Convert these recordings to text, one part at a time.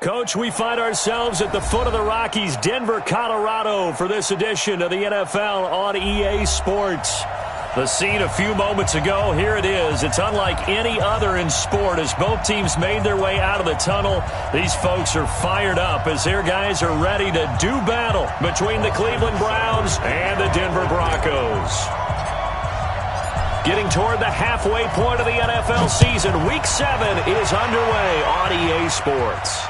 Coach, we find ourselves at the foot of the Rockies, Denver, Colorado, for this edition of the NFL on EA Sports. The scene a few moments ago, here it is. It's unlike any other in sport as both teams made their way out of the tunnel. These folks are fired up as their guys are ready to do battle between the Cleveland Browns and the Denver Broncos. Getting toward the halfway point of the NFL season, Week 7 is underway on EA Sports.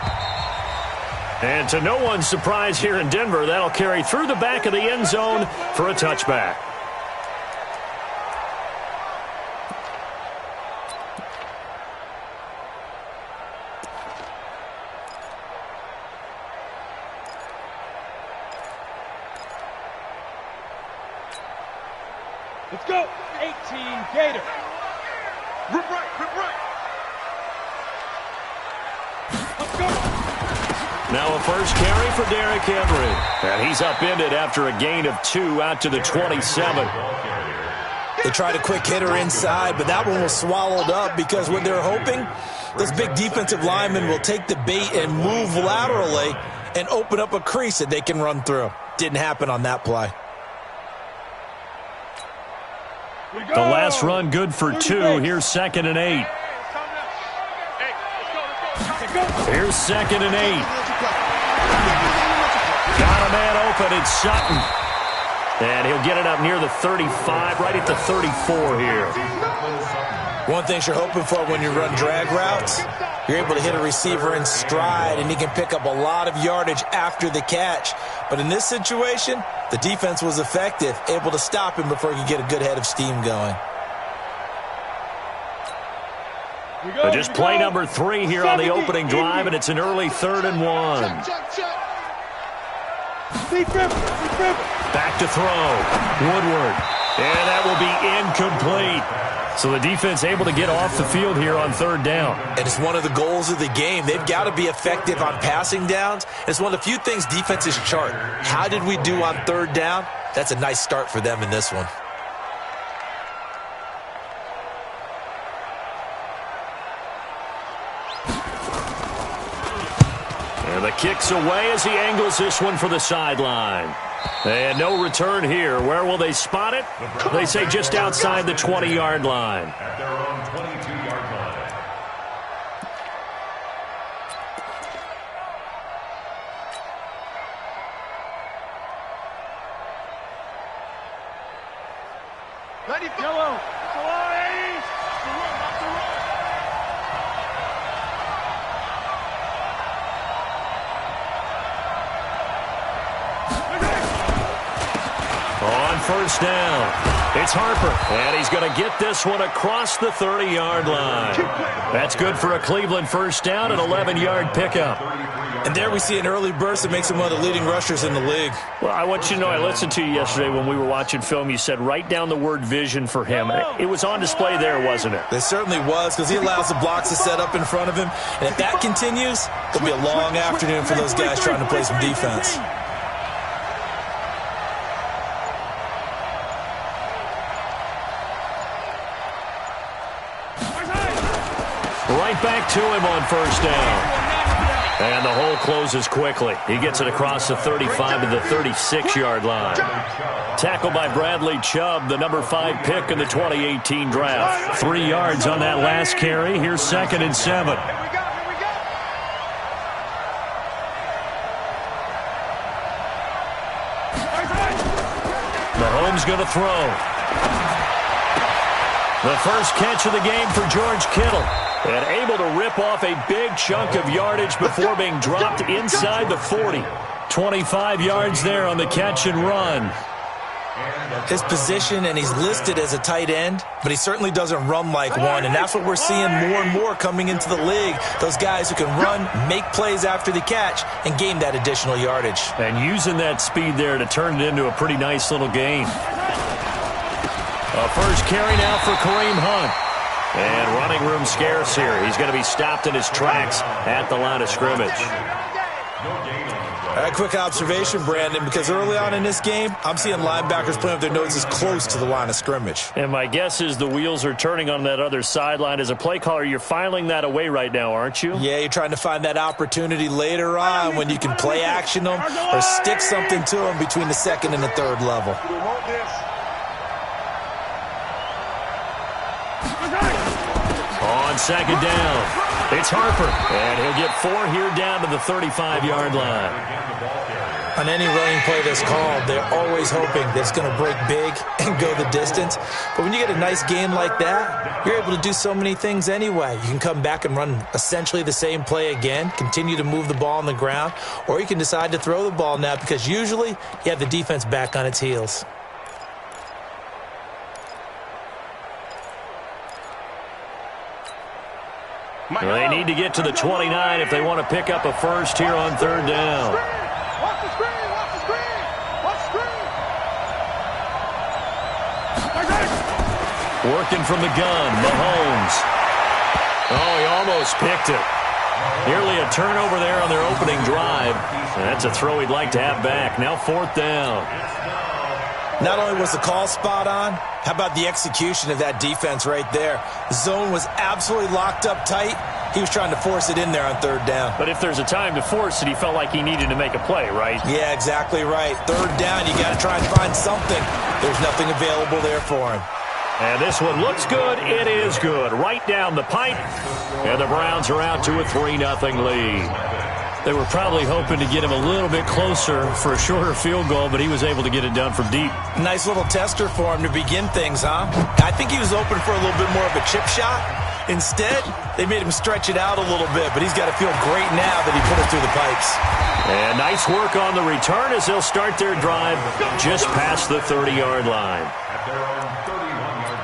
And to no one's surprise here in Denver, that'll carry through the back of the end zone for a touchback. Let's go. 18 Gator. Rip right. Let's go. Now a first carry for Derrick Henry. And he's upended after a gain of 2 out to the 27. They tried a quick hitter inside, but that one was swallowed up because what they're hoping, this big defensive lineman will take the bait and move laterally and open up a crease that they can run through. Didn't happen on that play. The last run good for 2. Here's 2nd and 8. Here's 2nd and 8. Got a man open. It's Sutton. And he'll get it up near the 35, right at the 34 here. One thing you're hoping for when you run drag routes, you're able to hit a receiver in stride, and he can pick up a lot of yardage after the catch. But in this situation, the defense was effective, able to stop him before he could get a good head of steam going. Just play number 3 here on the opening drive, and it's an early 3rd and 1. Back to throw. Woodward. And that will be incomplete. So the defense able to get off the field here on 3rd down. And it's one of the goals of the game. They've got to be effective on passing downs. It's one of the few things defenses chart. How did we do on 3rd down? That's a nice start for them in this one. And the kick's away as he angles this one for the sideline. And no return here. Where will they spot it? They say just outside the 20-yard line. At their own 22-yard line. Yellow. On 1st down, it's Harper, and he's going to get this one across the 30-yard line. That's good for a Cleveland 1st down, an 11-yard pickup. And there we see an early burst that makes him one of the leading rushers in the league. Well, I want you to know, I listened to you yesterday when we were watching film. You said write down the word vision for him. It was on display there, wasn't it? It certainly was, because he allows the blocks to set up in front of him. And if that continues, it'll be a long afternoon for those guys trying to play some defense. Right back to him on 1st down. And the hole closes quickly. He gets it across the 35 to the 36-yard line. Tackled by Bradley Chubb, the number 5 pick in the 2018 draft. 3 yards on that last carry. Here's 2nd and 7. Mahomes going to throw. The first catch of the game for George Kittle. And able to rip off a big chunk of yardage before being dropped inside the 40. 25 yards there on the catch and run. His position, and he's listed as a tight end, but he certainly doesn't run like one, and that's what we're seeing more and more coming into the league. Those guys who can run, make plays after the catch, and gain that additional yardage. And using that speed there to turn it into a pretty nice little game. A first carry now for Kareem Hunt. And running room scarce here. He's going to be stopped in his tracks at the line of scrimmage. All right, quick observation, Brandon, because early on in this game, I'm seeing linebackers playing with their noses close to the line of scrimmage. And my guess is the wheels are turning on that other sideline. As a play caller, you're filing that away right now, aren't you? Yeah, you're trying to find that opportunity later on when you can play action them or stick something to them between the second and the third level. On second down, it's Harper, and he'll get 4 here down to the 35-yard line. On any running play that's called, they're always hoping that it's going to break big and go the distance. But when you get a nice game like that, you're able to do so many things anyway. You can come back and run essentially the same play again, continue to move the ball on the ground, or you can decide to throw the ball now because usually you have the defense back on its heels. Well, they need to get to the 29 if they want to pick up a first here on third down. Watch the screen! Watch the screen! Watch the screen! Working from the gun, Mahomes. Oh, he almost picked it. Nearly a turnover there on their opening drive. And that's a throw he'd like to have back. Now fourth down. Not only was the call spot on, how about the execution of that defense right there? The zone was absolutely locked up tight. He was trying to force it in there on third down. But if there's a time to force it, he felt like he needed to make a play, right? Yeah, exactly right. Third down, you got to try and find something. There's nothing available there for him. And this one looks good. It is good. Right down the pipe. And the Browns are out to a 3-0 lead. They were probably hoping to get him a little bit closer for a shorter field goal, but he was able to get it done from deep. Nice little tester for him to begin things, huh? I think he was open for a little bit more of a chip shot. Instead, they made him stretch it out a little bit, but he's got to feel great now that he put it through the pipes. And nice work on the return as they'll start their drive just past the 30-yard line. At their own 31-yard line.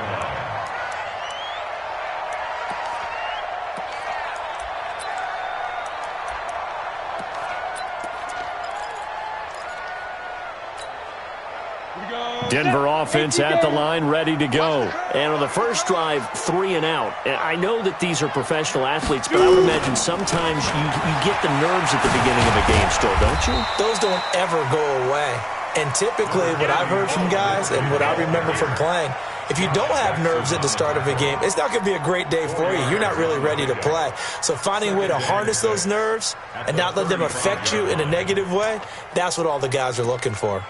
Denver offense at the line, ready to go. And on the first drive, 3 and out. I know that these are professional athletes, but I would imagine sometimes you get the nerves at the beginning of a game still, don't you? Those don't ever go away. And typically what I've heard from guys and what I remember from playing, if you don't have nerves at the start of a game, it's not going to be a great day for you. You're not really ready to play. So finding a way to harness those nerves and not let them affect you in a negative way, that's what all the guys are looking for.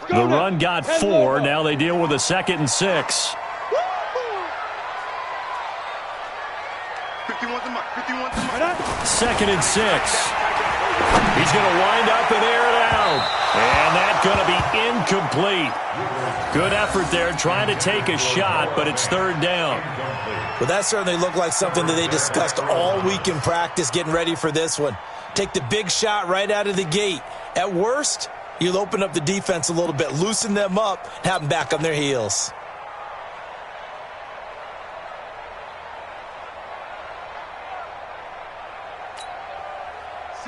The run got 4. Now they deal with a 2nd and 6. 2nd and 6. He's going to wind up and air it out. And that's going to be incomplete. Good effort there trying to take a shot, but it's third down. Well, that certainly looked like something that they discussed all week in practice getting ready for this one. Take the big shot right out of the gate. At worst, you'll open up the defense a little bit, loosen them up, and have them back on their heels.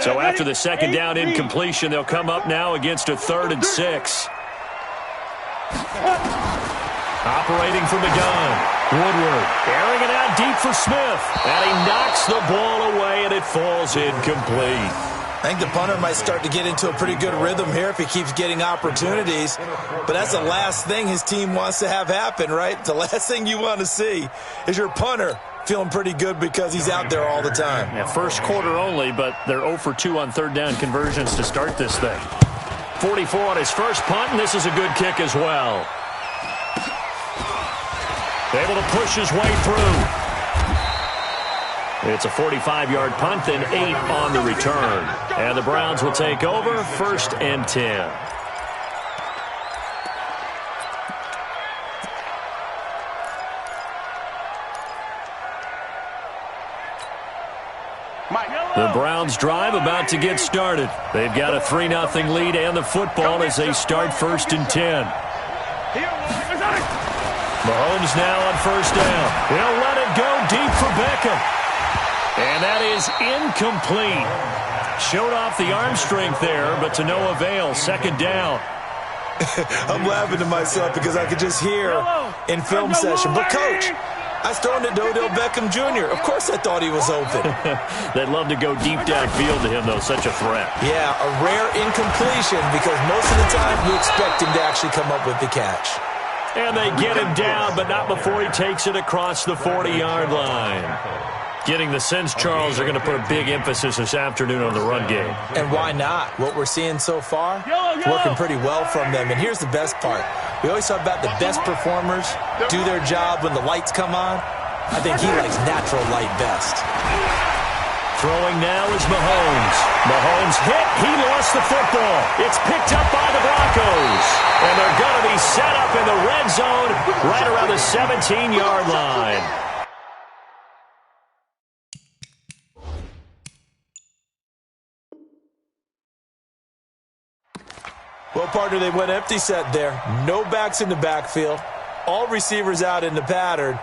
So after the second down incompletion, they'll come up now against a 3rd and 6. Operating from the gun. Woodward airing it out deep for Smith. And he knocks the ball away, and it falls incomplete. I think the punter might start to get into a pretty good rhythm here if he keeps getting opportunities. But that's the last thing his team wants to have happen, right? The last thing you want to see is your punter feeling pretty good because he's out there all the time. Yeah, first quarter only, but they're 0 for 2 on third down conversions to start this thing. 44 on his first punt, and this is a good kick as well. Able to push his way through. It's a 45-yard punt, then 8 on the return. And the Browns will take over, 1st and 10. The Browns drive about to get started. They've got a 3-0 lead and the football as they start 1st and 10. Mahomes now on 1st down. He'll let it go deep for Beckham. And that is incomplete. Showed off the arm strength there, but to no avail. 2nd down. I'm laughing to myself because I could just hear in film session. But, Coach, I was throwing it to Odell Beckham Jr. Of course I thought he was open. They'd love to go deep downfield to him, though. Such a threat. Yeah, a rare incompletion because most of the time you expect him to actually come up with the catch. And they get him down, but not before he takes it across the 40-yard line. Getting the sense, Charles, are going to put a big emphasis this afternoon on the run game. And why not? What we're seeing so far, working pretty well from them. And here's the best part. We always talk about the best performers do their job when the lights come on. I think he likes natural light best. Throwing now is Mahomes. Mahomes hit. He lost the football. It's picked up by the Broncos. And they're going to be set up in the red zone right around the 17-yard line. Well, partner, they went empty set there. No backs in the backfield. All receivers out in the pattern.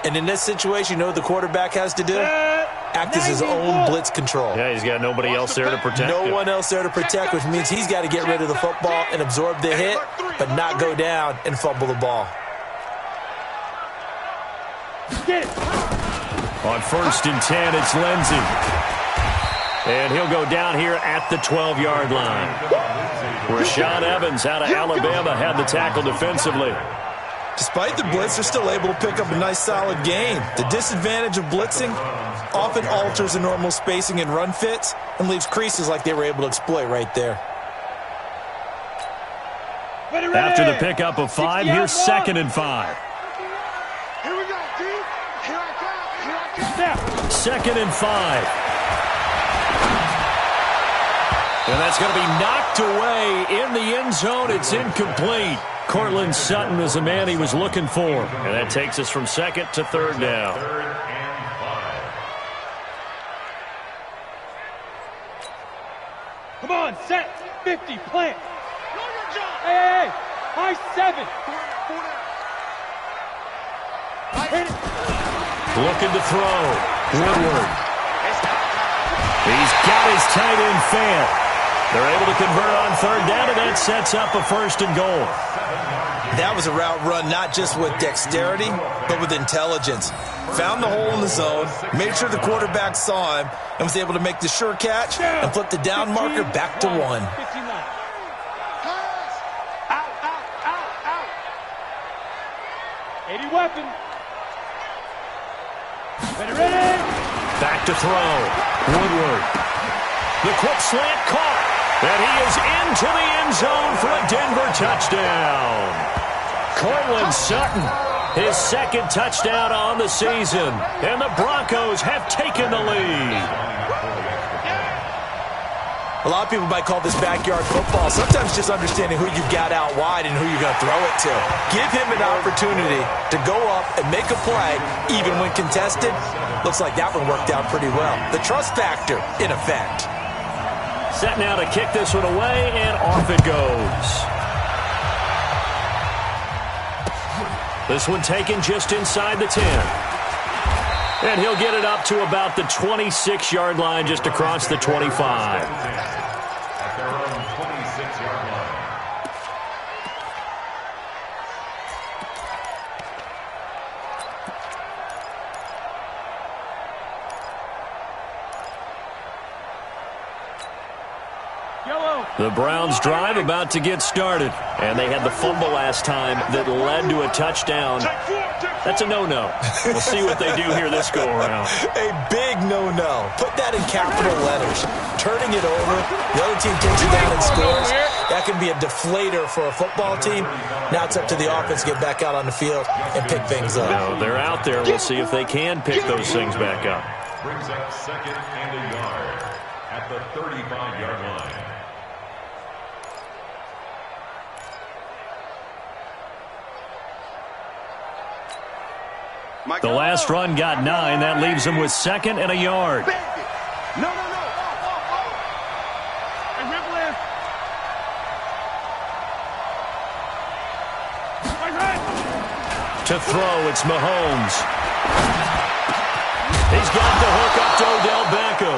And in this situation, you know what the quarterback has to do? Act as his own blitz control. Yeah, he's got nobody else there to protect him. No one else there to protect, which means he's got to get rid of the football and absorb the hit, but not go down and fumble the ball. On 1st and 10, it's Lindsey. And he'll go down here at the 12-yard line. Rashaan Evans out of Alabama had the tackle defensively. Despite the blitz, they're still able to pick up a nice, solid gain. The disadvantage of blitzing often alters the normal spacing and run fits and leaves creases like they were able to exploit right there. After the pickup of 5, here's 2nd and 5. Here we go, D. Here I come. Here I come. 2nd and 5. And that's going to be knocked away in the end zone. It's incomplete. Cortland Sutton is the man he was looking for. And that takes us from 2nd to 3rd down. 3rd and 5. Come on, set. 50, plant. Hey, high 7. Hit it. Looking to throw. Woodward. He's got his tight end fan. They're able to convert on 3rd down, and that sets up a 1st and goal. That was a route run not just with dexterity, but with intelligence. Found the hole in the zone, made sure the quarterback saw him, and was able to make the sure catch and flip the down marker back to 1. 15 left. Out, out, out, out. 80 weapon. Ready. Back to throw. Woodward. The quick slant caught. And he is into the end zone for a Denver touchdown. Cortland Sutton, his 2nd touchdown on the season. And the Broncos have taken the lead. A lot of people might call this backyard football. Sometimes just understanding who you've got out wide and who you're going to throw it to. Give him an opportunity to go up and make a play, even when contested. Looks like that one worked out pretty well. The trust factor, in effect. Set now to kick this one away, and off it goes. This one taken just inside the 10. And he'll get it up to about the 26-yard line, just across the 25. At their own 26-yard line. The Browns drive about to get started. And they had the fumble last time that led to a touchdown. That's a no-no. We'll see what they do here this go-around. A big no-no. Put that in capital letters. Turning it over, the other team takes it down and scores. That can be a deflator for a football team. Now it's up to the offense to get back out on the field and pick things up. No, they're out there. We'll see if they can pick those things back up. Brings up 2nd and a yard at the 35-yard line. The last run got 9. That leaves him with 2nd and a yard. No. Hey, Ripple in. To throw, it's Mahomes. He's got the hook up to Odell Beckham.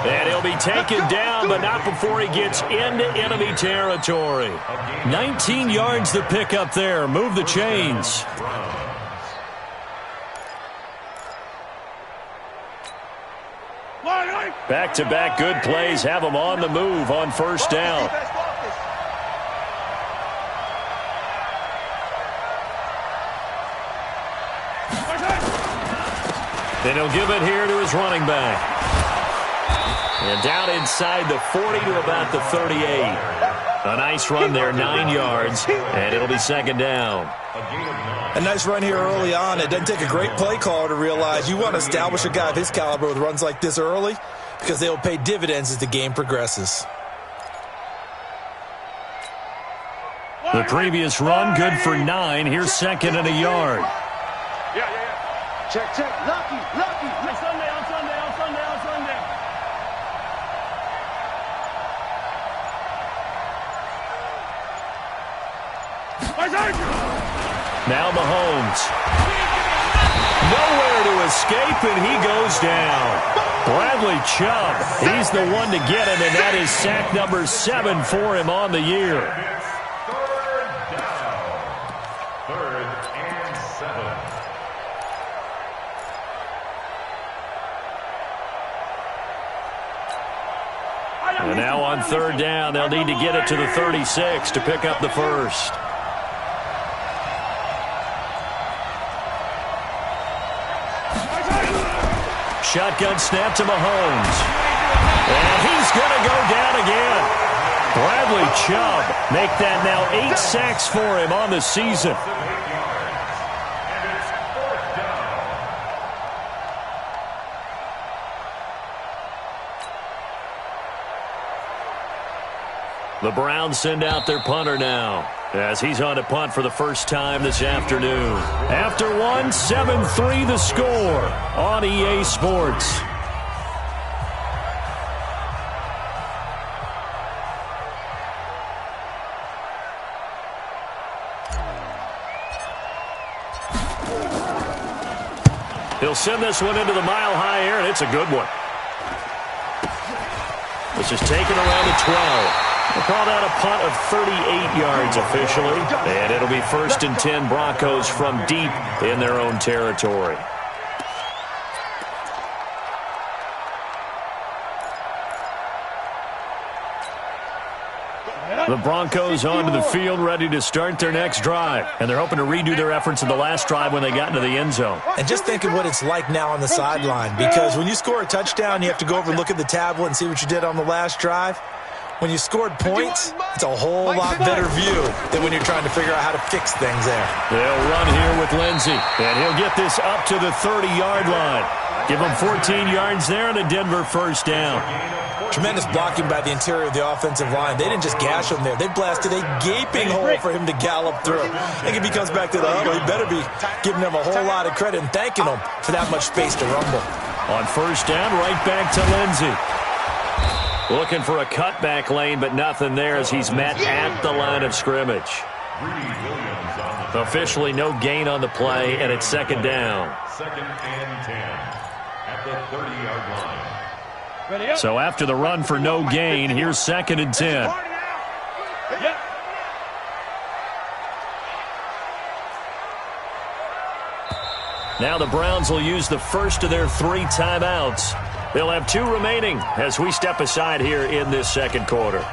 And he'll be taken down, but not before he gets into enemy territory. 19 yards the pickup there. Move the chains. Back-to-back good plays have them on the move on first down. And he'll give it here to his running back. And down inside the 40 to about the 38. A nice run there, 9 yards, and it'll be second down. A nice run here early on. It doesn't take a great play caller to realize you want to establish a guy of his caliber with runs like this early because they will pay dividends as the game progresses. The previous run, good for 9. Here's second and a yard. Check. Lucky. On Sunday. Now Mahomes. Nowhere to escape, and he goes down. Bradley Chubb, he's the one to get him, and that is sack number 7 for him on the year. Third and 7. And now on third down, they'll need to get it to the 36 to pick up the first. Shotgun snap to Mahomes. And he's going to go down again. Bradley Chubb make that now 8 sacks for him on the season. The Browns send out their punter now, as he's on to punt for the first time this afternoon. After one, 7-3 the score on EA Sports. He'll send this one into the mile-high air, and it's a good one. This is taken around the 12. We'll call that a punt of 38 yards officially. And it'll be first and 10 Broncos from deep in their own territory. The Broncos onto the field ready to start their next drive. And they're hoping to redo their efforts in the last drive when they got into the end zone. And just think of what it's like now on the sideline. Because when you score a touchdown, you have to go over and look at the tablet and see what you did on the last drive. When you scored points, it's a whole lot better view than when you're trying to figure out how to fix things there. They'll run here with Lindsey, and he'll get this up to the 30-yard line. Give him 14 yards there and a Denver first down. Tremendous blocking by the interior of the offensive line. They didn't just gash him there. They blasted a gaping hole for him to gallop through. I think if he comes back to the huddle, he better be giving them a whole lot of credit and thanking them for that much space to rumble. On first down, right back to Lindsey. Looking for a cutback lane, but nothing there as he's met at the line of scrimmage. Officially no gain on the play, and it's second down. Second and 10 at the 30-yard line. So after the run for no gain, here's second and 10. Now the Browns will use the first of their 3 timeouts. They'll have 2 remaining as we step aside here in this second quarter.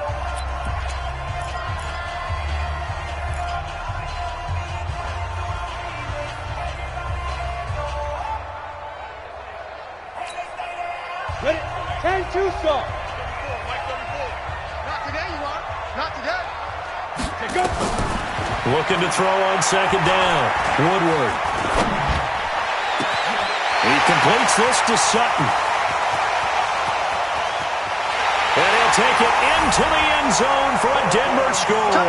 Ready? 10-2 start. Not today, you want? Not today. Take up. Looking to throw on second down. Woodward. He completes this to Sutton. And he'll take it into the end zone for a Denver score.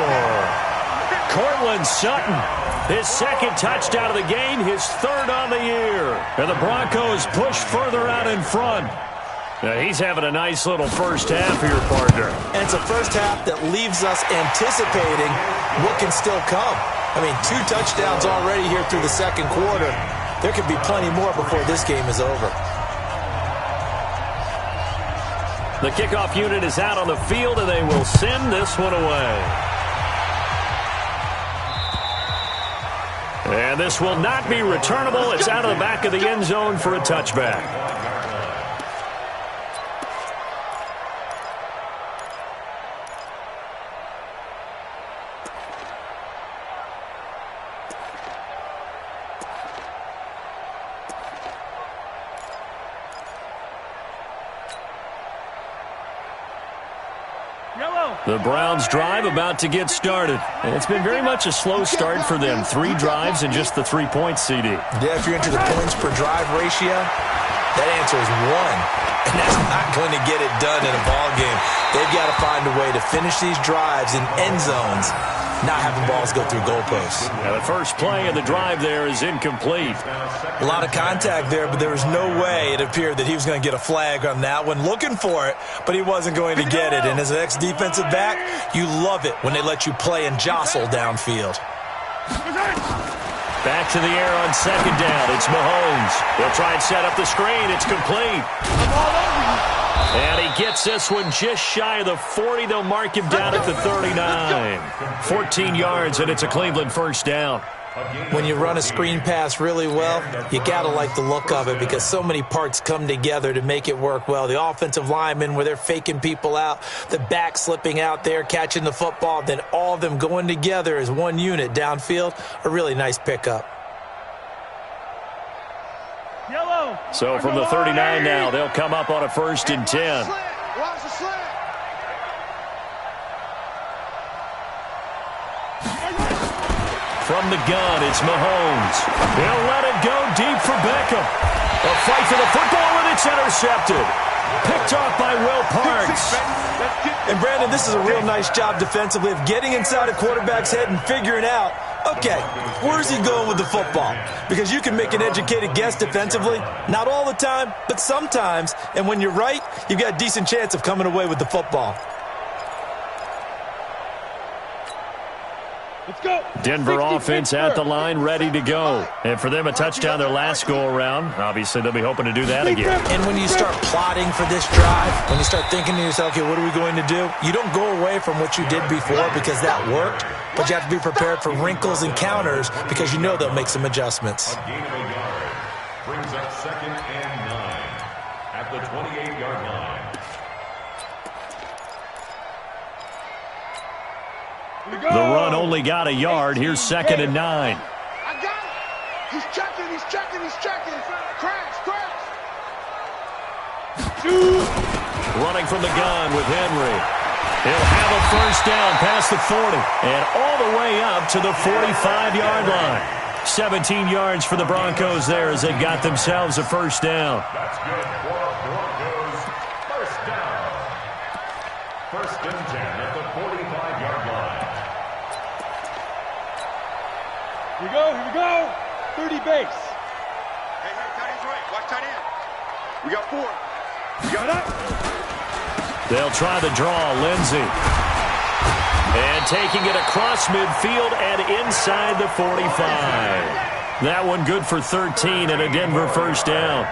Cortland Sutton, his second touchdown of the game, his 3rd on the year. And the Broncos push further out in front. Now he's having a nice little first half here, partner. And it's a first half that leaves us anticipating what can still come. I mean, 2 touchdowns already here through the second quarter. There could be plenty more before this game is over. The kickoff unit is out on the field, and they will send this one away. And this will not be returnable. It's out of the back of the end zone for a touchback. The Browns drive about to get started. And it's been very much a slow start for them. 3 drives and just the 3 points, CD. Yeah, if you're into the points per drive ratio, that answer is 1. And that's not going to get it done in a ball game. They've got to find a way to finish these drives in end zones, not having balls go through goalposts. Now the first play of the drive there is incomplete. A lot of contact there, but there was no way it appeared that he was going to get a flag on that one. Looking for it, but he wasn't going to get it. And as an ex-defensive back, you love it when they let you play and jostle downfield. Back to the air on second down. It's Mahomes. He'll try and set up the screen. It's complete. And he gets this one just shy of the 40. They'll mark him down at the 39. 14 yards, and it's a Cleveland first down. When you run a screen pass really well, you got to like the look of it because so many parts come together to make it work well. The offensive linemen, where they're faking people out, the back slipping out there, catching the football, then all of them going together as one unit downfield, a really nice pickup. So from the 39 now, they'll come up on a 1st and 10. Watch the slant. From the gun, it's Mahomes. He'll let it go deep for Beckham. A fight for the football, and it's intercepted. Picked off by Will Parks. And, Brandon, this is a real nice job defensively of getting inside a quarterback's head and figuring out, okay, where's he going with the football? Because you can make an educated guess defensively. Not all the time, but sometimes. And when you're right, you've got a decent chance of coming away with the football. Let's go. Denver offense at the line, ready to go. And for them, a touchdown their last go-around. Obviously, they'll be hoping to do that again. And when you start plotting for this drive, when you start thinking to yourself, okay, what are we going to do? You don't go away from what you did before because that worked, but you have to be prepared for wrinkles and counters because you know they'll make some adjustments. A gain of a yard. Brings up 2nd and 9 at the 28-yard line. The run only got a yard. Here's 2nd and 9. I got it. He's checking. Crash. Running from the gun with Henry. He'll have a first down past the 40 and all the way up to the 45-yard line. 17 yards for the Broncos there as they got themselves a first down. That's good for Broncos. First down. 1st and 10 at the 45-yard line. Here we go. 30 base. Hey, tight end's right. Watch tight end. We got 4. You got it. They'll try the draw, Lindsey. And taking it across midfield and inside the 45. That one good for 13 and a Denver first down.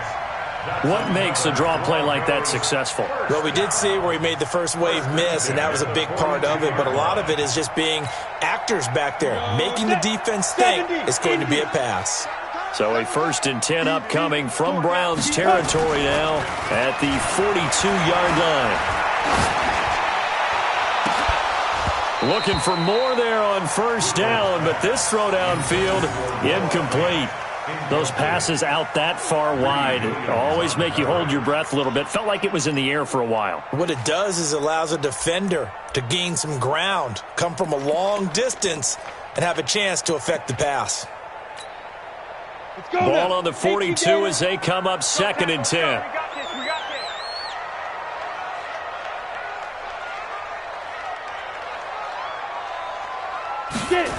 What makes a draw play like that successful? Well, we did see where he made the first wave miss, and that was a big part of it. But a lot of it is just being actors back there, making the defense think it's going to be a pass. So a 1st and 10 upcoming from Browns territory now at the 42-yard line. Looking for more there on first down, but this throw downfield incomplete. Those passes out that far wide always make you hold your breath a little bit. Felt like it was in the air for a while. What it does is allows a defender to gain some ground, come from a long distance, and have a chance to affect the pass. Let's go. Ball on the 42 as they come up 2nd and 10. We got this. Get it.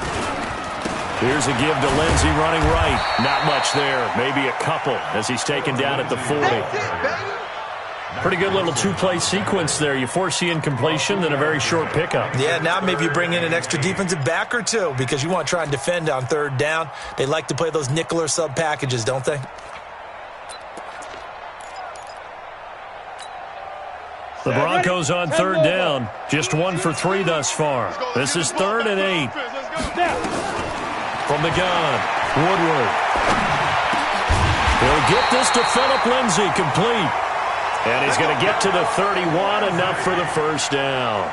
Here's a give to Lindsey running right. Not much there. Maybe a couple as he's taken down at the 40. Pretty good little 2-play sequence there. You force the incompletion, then a very short pickup. Yeah, now maybe you bring in an extra defensive back or two because you want to try and defend on 3rd down. They like to play those nickel or sub packages, don't they? The Broncos on 3rd down. Just 1 for 3 thus far. This is 3rd and 8. From the gun, Woodward. He'll get this to Phillip Lindsay, complete. And he's going to get to the 31, enough for the first down.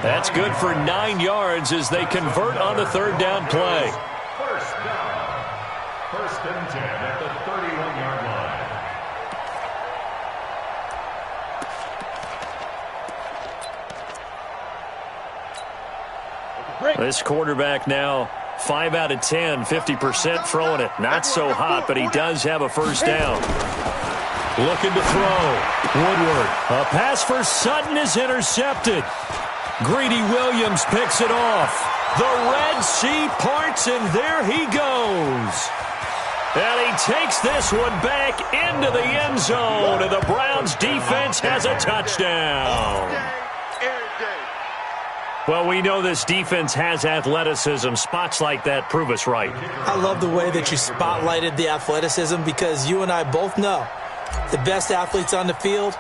That's good for 9 yards as they convert on the 3rd down play. First down. 1st and 10 at the 31-yard line. This quarterback now 5 out of 10, 50% throwing it. Not so hot, but he does have a first down. Looking to throw. Woodward. A pass for Sutton is intercepted. Greedy Williams picks it off. The Red Sea parts, and there he goes. And he takes this one back into the end zone, and the Browns defense has a touchdown. Well, we know this defense has athleticism. Spots like that prove us right. I love the way that you spotlighted the athleticism because you and I both know the best athletes on the field,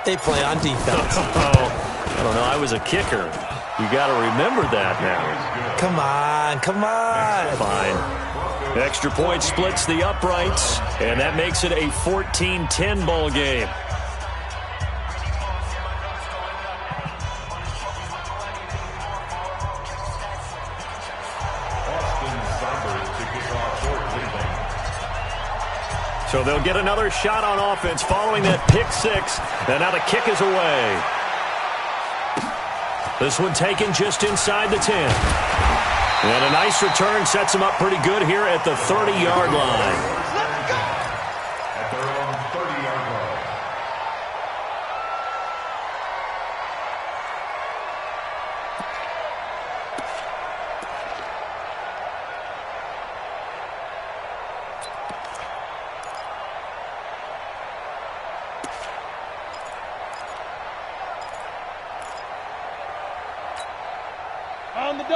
they play on defense. I don't know. I was a kicker. You got to remember that now. Come on, come on. Fine. Extra point splits the uprights, and that makes it a 14-10 ball game. So they'll get another shot on offense following that pick six. And now the kick is away. This one taken just inside the 10. And a nice return sets him up pretty good here at the 30-yard line. At their own 30-yard line.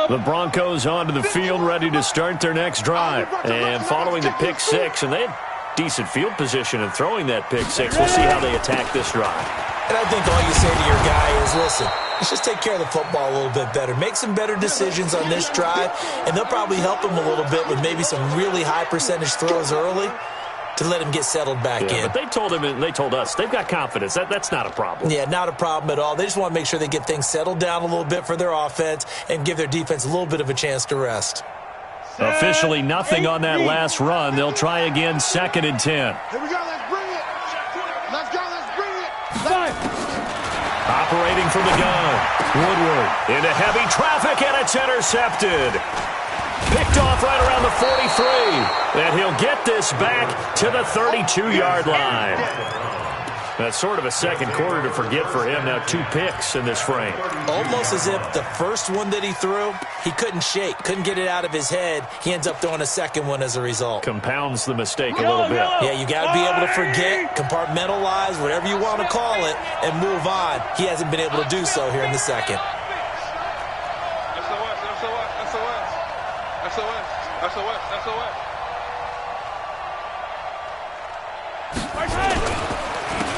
The Broncos onto the field, ready to start their next drive. And following the pick six, and they had decent field position in throwing that pick six. We'll see how they attack this drive. And I think all you say to your guy is, listen, let's just take care of the football a little bit better. Make some better decisions on this drive, and they'll probably help him a little bit with maybe some really high percentage throws early to let him get settled back in. But they told him and they told us they've got confidence. That's not a problem. Yeah, not a problem at all. They just want to make sure they get things settled down a little bit for their offense and give their defense a little bit of a chance to rest. Officially nothing on that last run. They'll try again, 2nd and 10. Here we go, let's bring it. Let's go, let's bring it. Operating from the gun. Woodward into heavy traffic, and it's intercepted. Picked off right around the 43. And he'll get this back to the 32-yard line. That's sort of a second quarter to forget for him. Now 2 picks in this frame. Almost as if the first one that he threw, he couldn't shake, couldn't get it out of his head. He ends up throwing a second one as a result. Compounds the mistake a little bit. Yeah, you got to be able to forget, compartmentalize, whatever you want to call it, and move on. He hasn't been able to do so here in the second.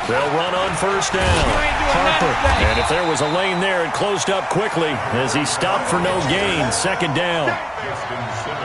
They'll run on first down. Harper. And if there was a lane there, it closed up quickly as he stopped for no gain. 2nd down.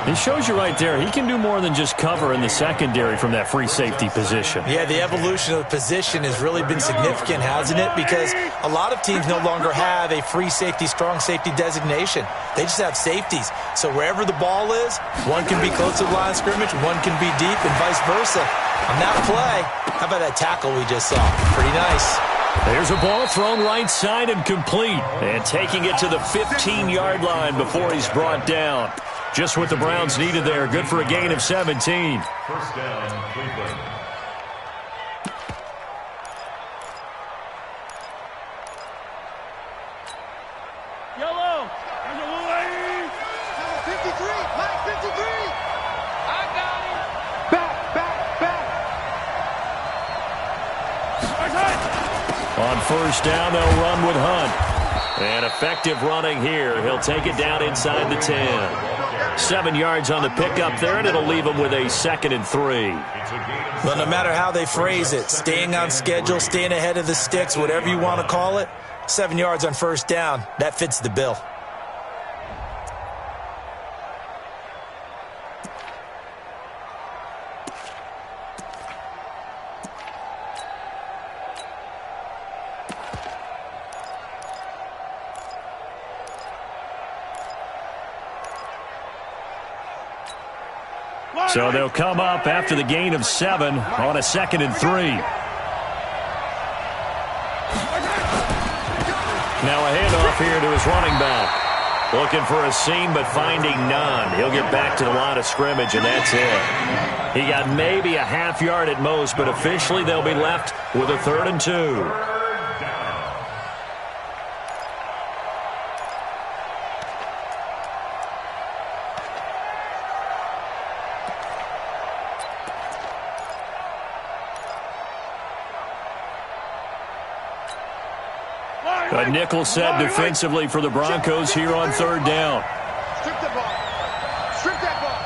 He shows you right there, he can do more than just cover in the secondary from that free safety position. Yeah, the evolution of the position has really been significant, hasn't it? Because a lot of teams no longer have a free safety, strong safety designation. They just have safeties. So wherever the ball is, one can be close to the line of scrimmage, one can be deep, and vice versa. On that play, how about that tackle we just saw? Pretty nice. There's a ball thrown right side and complete. And taking it to the 15-yard line before he's brought down. Just what the Browns needed there. Good for a gain of 17. First down, Cleveland. Yellow. There's a little lane. 53, Mike 53. I got him. Back. On first down, they'll run with Hunt. And effective running here. He'll take it down inside the 10. 7 yards on the pickup there, and it'll leave him with a 2nd and 3. But no matter how they phrase it, staying on schedule, staying ahead of the sticks, whatever you want to call it, 7 yards on first down, that fits the bill. So they'll come up after the gain of 7 on a 2nd and 3. Now a handoff here to his running back. Looking for a seam, but finding none. He'll get back to the line of scrimmage, and that's it. He got maybe a half yard at most, but officially they'll be left with a 3rd and 2. A nickel set defensively for the Broncos here on 3rd down. Strip the ball. Strip that ball.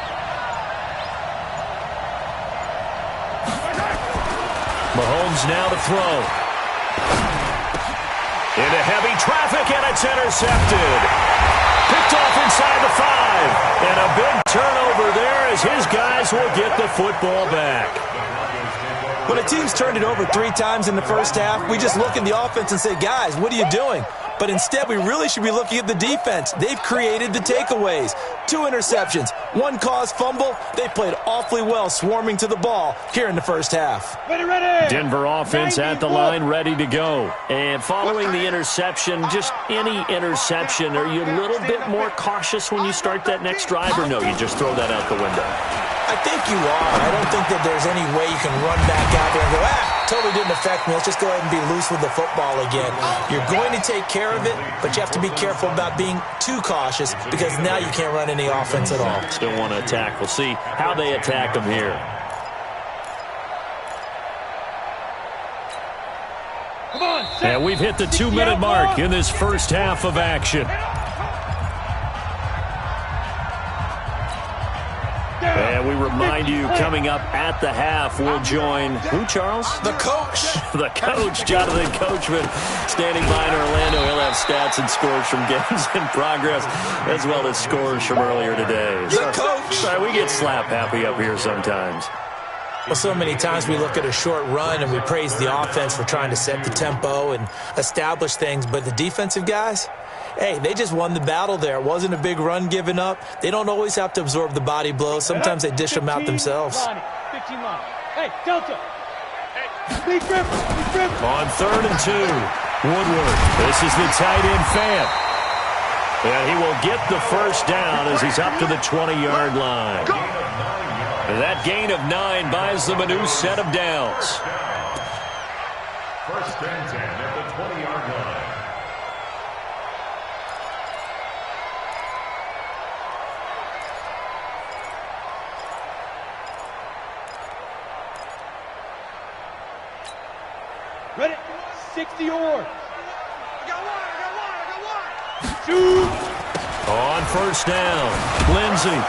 Mahomes now to throw. Into heavy traffic, and it's intercepted. Picked off inside the 5. And a big turnover there as his guys will get the football back. When a team's turned it over 3 times in the first half, we just look at the offense and say, guys, what are you doing? But instead, we really should be looking at the defense. They've created the takeaways. 2 interceptions, 1 caused fumble. They played awfully well swarming to the ball here in the first half. Ready. Denver offense at the line, ready to go. And following the interception, just any interception, are you a little bit more cautious when you start that next drive, or no, you just throw that out the window? I think you are. I don't think that there's any way you can run back out there and go, totally didn't affect me. Let's just go ahead and be loose with the football again. You're going to take care of it, but you have to be careful about being too cautious because now you can't run any offense at all. Still want to attack. We'll see how they attack them here. Come on, and we've hit the 2-minute mark in this first half of action. And we remind you, coming up at the half, we'll join who, Charles? The coach. The coach, Jonathan Coachman, standing by in Orlando. He'll have stats and scores from games in progress, as well as scores from earlier today. The coach. Sorry, we get slap happy up here sometimes. Well, so many times we look at a short run and we praise the offense for trying to set the tempo and establish things, but the defensive guys, hey, they just won the battle there. It wasn't a big run given up. They don't always have to absorb the body blows. Sometimes they dish them out themselves. 15 line. Hey, Delta. Big grip. On 3rd and 2, Woodward. This is the tight end fan. And he will get the first down as he's up to the 20-yard line. And that gain of 9 buys them a new set of downs. 1st and 10 at the 20-yard line. Ready? 60 yards. I got one. Shoot. On 1st down, Lindsey.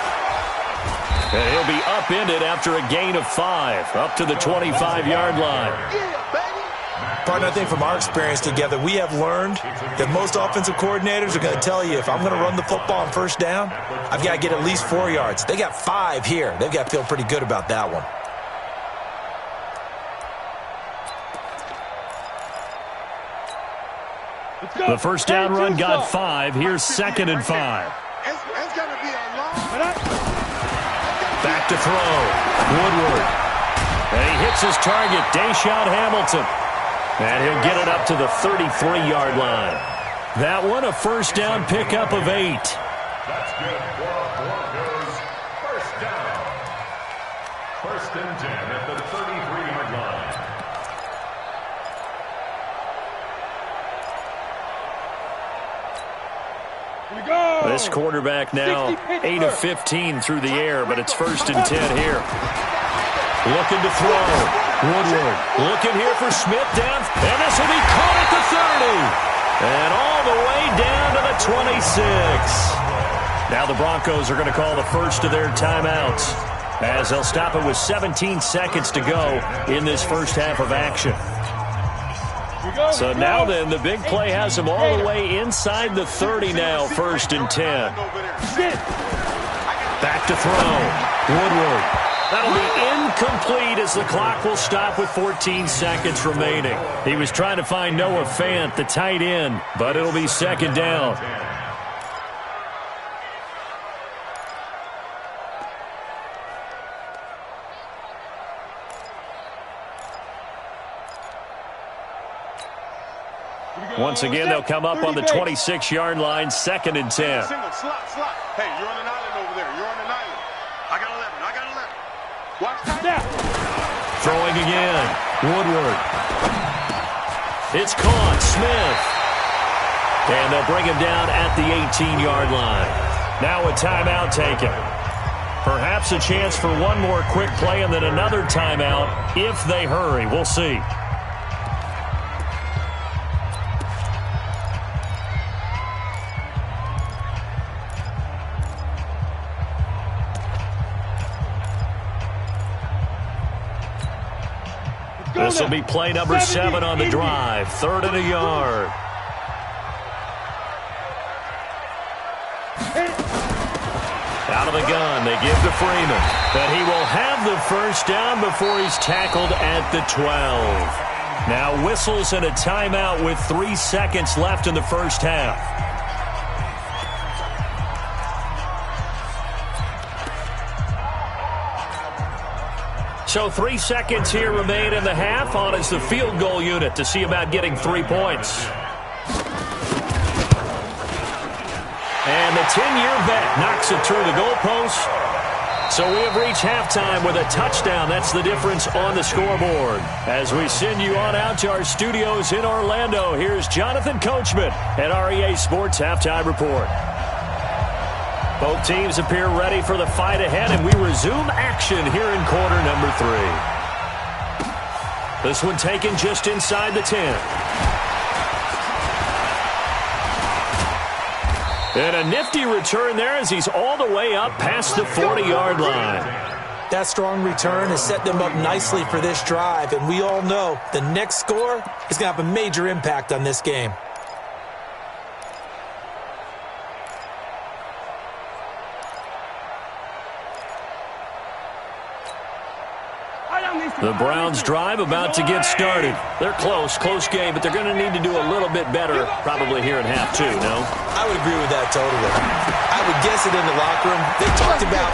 And he'll be upended after a gain of 5, up to the 25-yard line. Partner, I think from our experience together, we have learned that most offensive coordinators are going to tell you, if I'm going to run the football on 1st down, I've got to get at least 4 yards. They got 5 here. They've got to feel pretty good about that one. The 1st down run got 5. Here's 2nd and 5. It's going to be a long... Back to throw. Woodward. And he hits his target, Deshaun Hamilton. And he'll get it up to the 33-yard line. That one, a 1st down pickup of 8. That's good for Broncos. 1st down. 1st and 10 at the 33-yard line. This quarterback now 8 of 15 through the air, but it's 1st and 10 here. Looking to throw. Woodward looking here for Smith down. And this will be caught at the 30. And all the way down to the 26. Now the Broncos are going to call the first of their timeouts, as they'll stop it with 17 seconds to go in this first half of action. So now then, the big play has them all the way inside the 30 now, 1st and 10. Back to throw. Woodward. That'll be incomplete as the clock will stop with 14 seconds remaining. He was trying to find Noah Fant, the tight end, but it'll be 2nd down. Once again, they'll come up on the 26-yard line, 2nd and 10. Single, slot. Hey, you're on an island over there. You're on an island. I got 11. Watch that. Throwing again. Woodward. It's caught. Smith. And they'll bring him down at the 18-yard line. Now a timeout taken. Perhaps a chance for one more quick play and then another timeout if they hurry. We'll see. This will be play number 7 on the drive. 3rd and a yard. Out of the gun, they give to Freeman. But he will have the first down before he's tackled at the 12. Now whistles and a timeout with 3 seconds left in the first half. So 3 seconds here remain in the half. On is the field goal unit to see about getting 3 points. And the 10-year vet knocks it through the goalpost. So we have reached halftime with a touchdown. That's the difference on the scoreboard. As we send you on out to our studios in Orlando, here's Jonathan Coachman at REA Sports Halftime Report. Both teams appear ready for the fight ahead, and we resume action here in quarter number 3. This one taken just inside the 10. And a nifty return there as he's all the way up past the 40-yard line. That strong return has set them up nicely for this drive, and we all know the next score is going to have a major impact on this game. The Browns drive about to get started. They're close game, but they're going to need to do a little bit better probably here in half 2, no? I would agree with that totally. I would guess it in the locker room. They talked about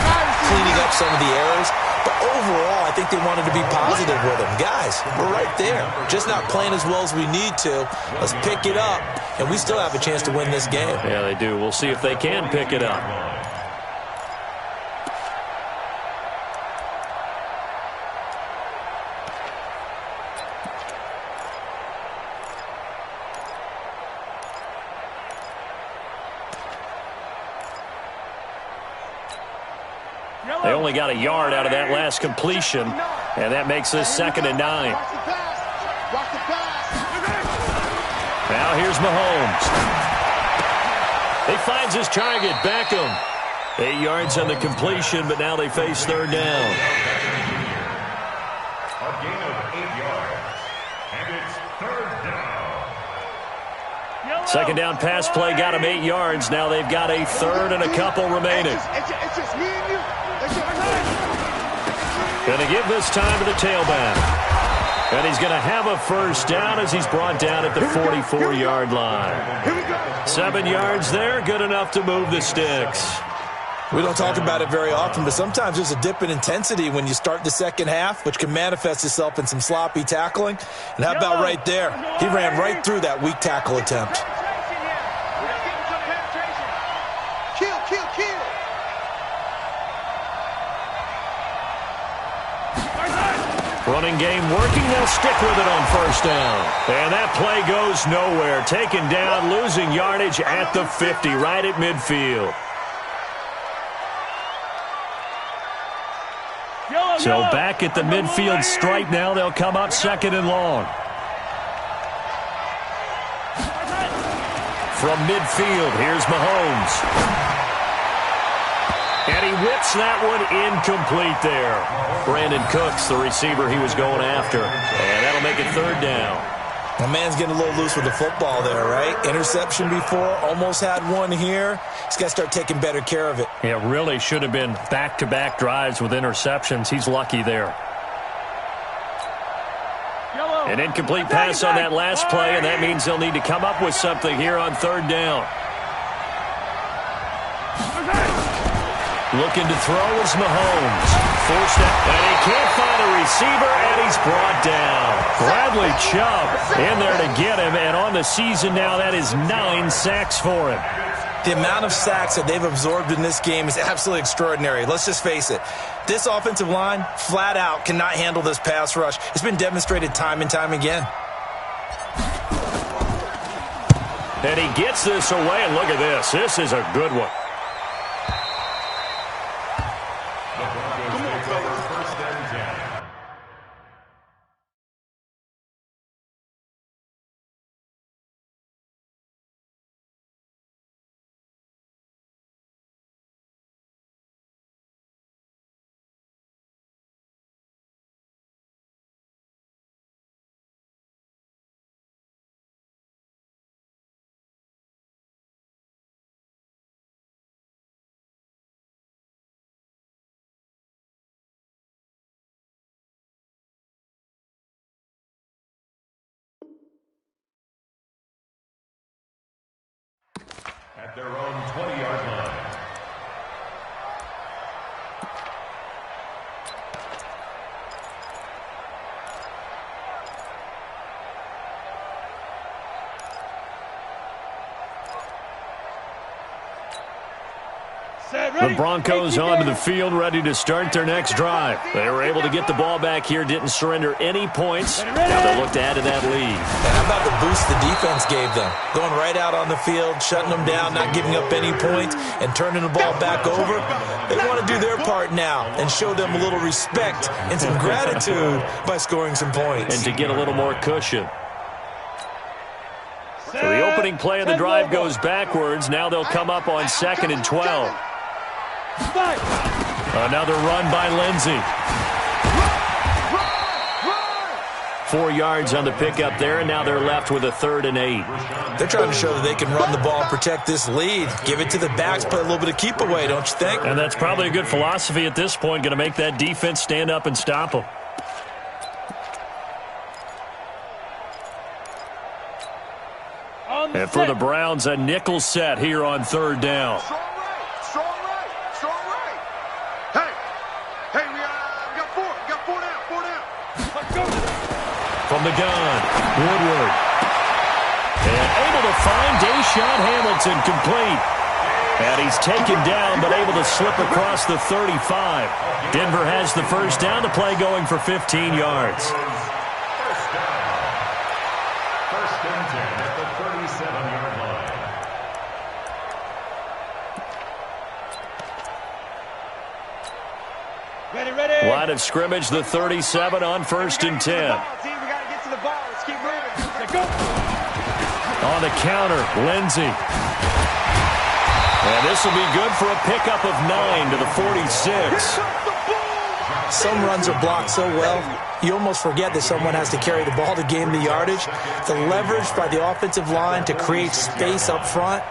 cleaning up some of the errors, but overall I think they wanted to be positive with them. Guys, we're right there. Just not playing as well as we need to. Let's pick it up, and we still have a chance to win this game. Yeah, they do. We'll see if they can pick it up. They only got a yard out of that last completion, and that makes this 2nd and 9. Now here's Mahomes. He finds his target, Beckham. 8 yards on the completion, but now they face 3rd down. A gain of 8 yards, and it's 3rd down. 2nd down pass play got him 8 yards. Now they've got a 3rd and a couple remaining. It's just me and you. Going to give this time to the tailback. And he's going to have a first down as he's brought down at the 44-yard line. 7 yards there, good enough to move the sticks. We don't talk about it very often, but sometimes there's a dip in intensity when you start the second half, which can manifest itself in some sloppy tackling. And how about right there? He ran right through that weak tackle attempt. Kill. Running game working, they'll stick with it on first down. And that play goes nowhere. Taken down, losing yardage at the 50, right at midfield. So back at the midfield stripe now, they'll come up 2nd and long. From midfield, here's Mahomes. And he whips that one incomplete there. Brandon Cooks, the receiver he was going after. And that'll make it 3rd down. My man's getting a little loose with the football there, right? Interception before, almost had one here. He's got to start taking better care of it. Yeah, really should have been back-to-back drives with interceptions. He's lucky there. An incomplete pass on that last play, and that means they'll need to come up with something here on 3rd down. Looking to throw is Mahomes. Forced out, and he can't find a receiver, and he's brought down. Bradley Chubb in there to get him, and on the season now, that is 9 sacks for him. The amount of sacks that they've absorbed in this game is absolutely extraordinary. Let's just face it. This offensive line, flat out, cannot handle this pass rush. It's been demonstrated time and time again. And he gets this away, and look at this. This is a good one. At their own 20-yard line. The Broncos onto the field, ready to start their next drive. They were able to get the ball back here, didn't surrender any points. Now they look to add to that lead. And how about the boost the defense gave them? Going right out on the field, shutting them down, not giving up any points, and turning the ball back over. They want to do their part now and show them a little respect and some gratitude by scoring some points. And to get a little more cushion. So the opening play of the drive goes backwards. Now they'll come up on 2nd and 12. Another run by Lindsey. 4 yards on the pickup there, and now they're left with a 3rd and 8. They're trying to show that they can run the ball and protect this lead. Give it to the backs, play a little bit of keep away, don't you think? And that's probably a good philosophy at this point, going to make that defense stand up and stop them. And for the Browns, a nickel set here on 3rd down. Strong right. Hey, we got four down. Let's go. From the gun, Woodward. And able to find Deshaun Hamilton complete. And he's taken down, but able to slip across the 35. Denver has the first down. The play going for 15 yards. First and 10 at the 37-yard line. Ready. Line of scrimmage, the 37 on 1st and 10. We got to get to the ball. Let's keep moving. Let's go. On the counter, Lindsey. And this will be good for a pickup of 9 to the 46. Some runs are blocked so well, you almost forget that someone has to carry the ball to gain the yardage. The leverage by the offensive line to create space up front,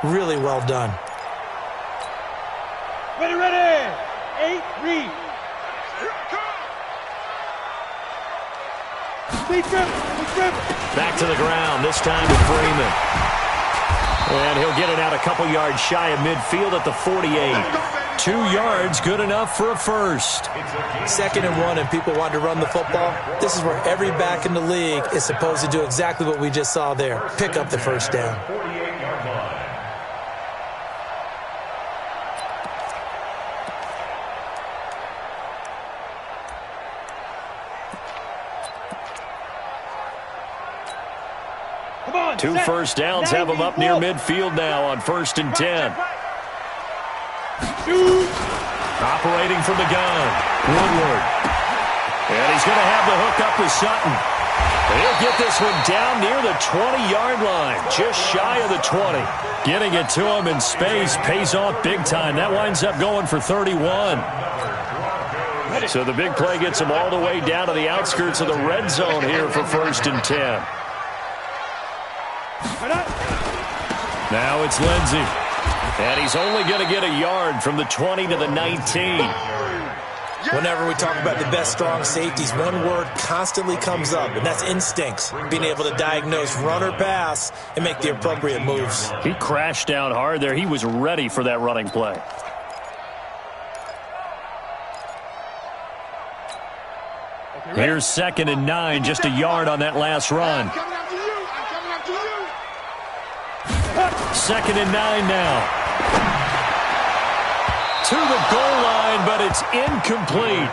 really well done. Ready. 8, read. Speed dribble. Back to the ground, this time to Freeman. And he'll get it out a couple yards shy of midfield at the 48. 2 yards, good enough for a first. 2nd and 1, and people want to run the football. This is where every back in the league is supposed to do exactly what we just saw there. Pick up the first down. 48-yard line. Come on. 2 first downs have him up near midfield now on 1st and 10. Operating from the gun, Woodward. And he's going to have the hook up with Sutton. He'll get this one down near the 20-yard line, just shy of the 20. Getting it to him in space pays off big time. That winds up going for 31. So the big play gets him all the way down to the outskirts of the red zone here for 1st and 10. Now it's Lindsey. And he's only going to get a yard from the 20 to the 19. Whenever we talk about the best strong safeties, one word constantly comes up, and that's instincts. Being able to diagnose run or pass and make the appropriate moves. He crashed down hard there. He was ready for that running play. Here's 2nd and 9, just a yard on that last run. 2nd and 9 now. To the goal line, but it's incomplete.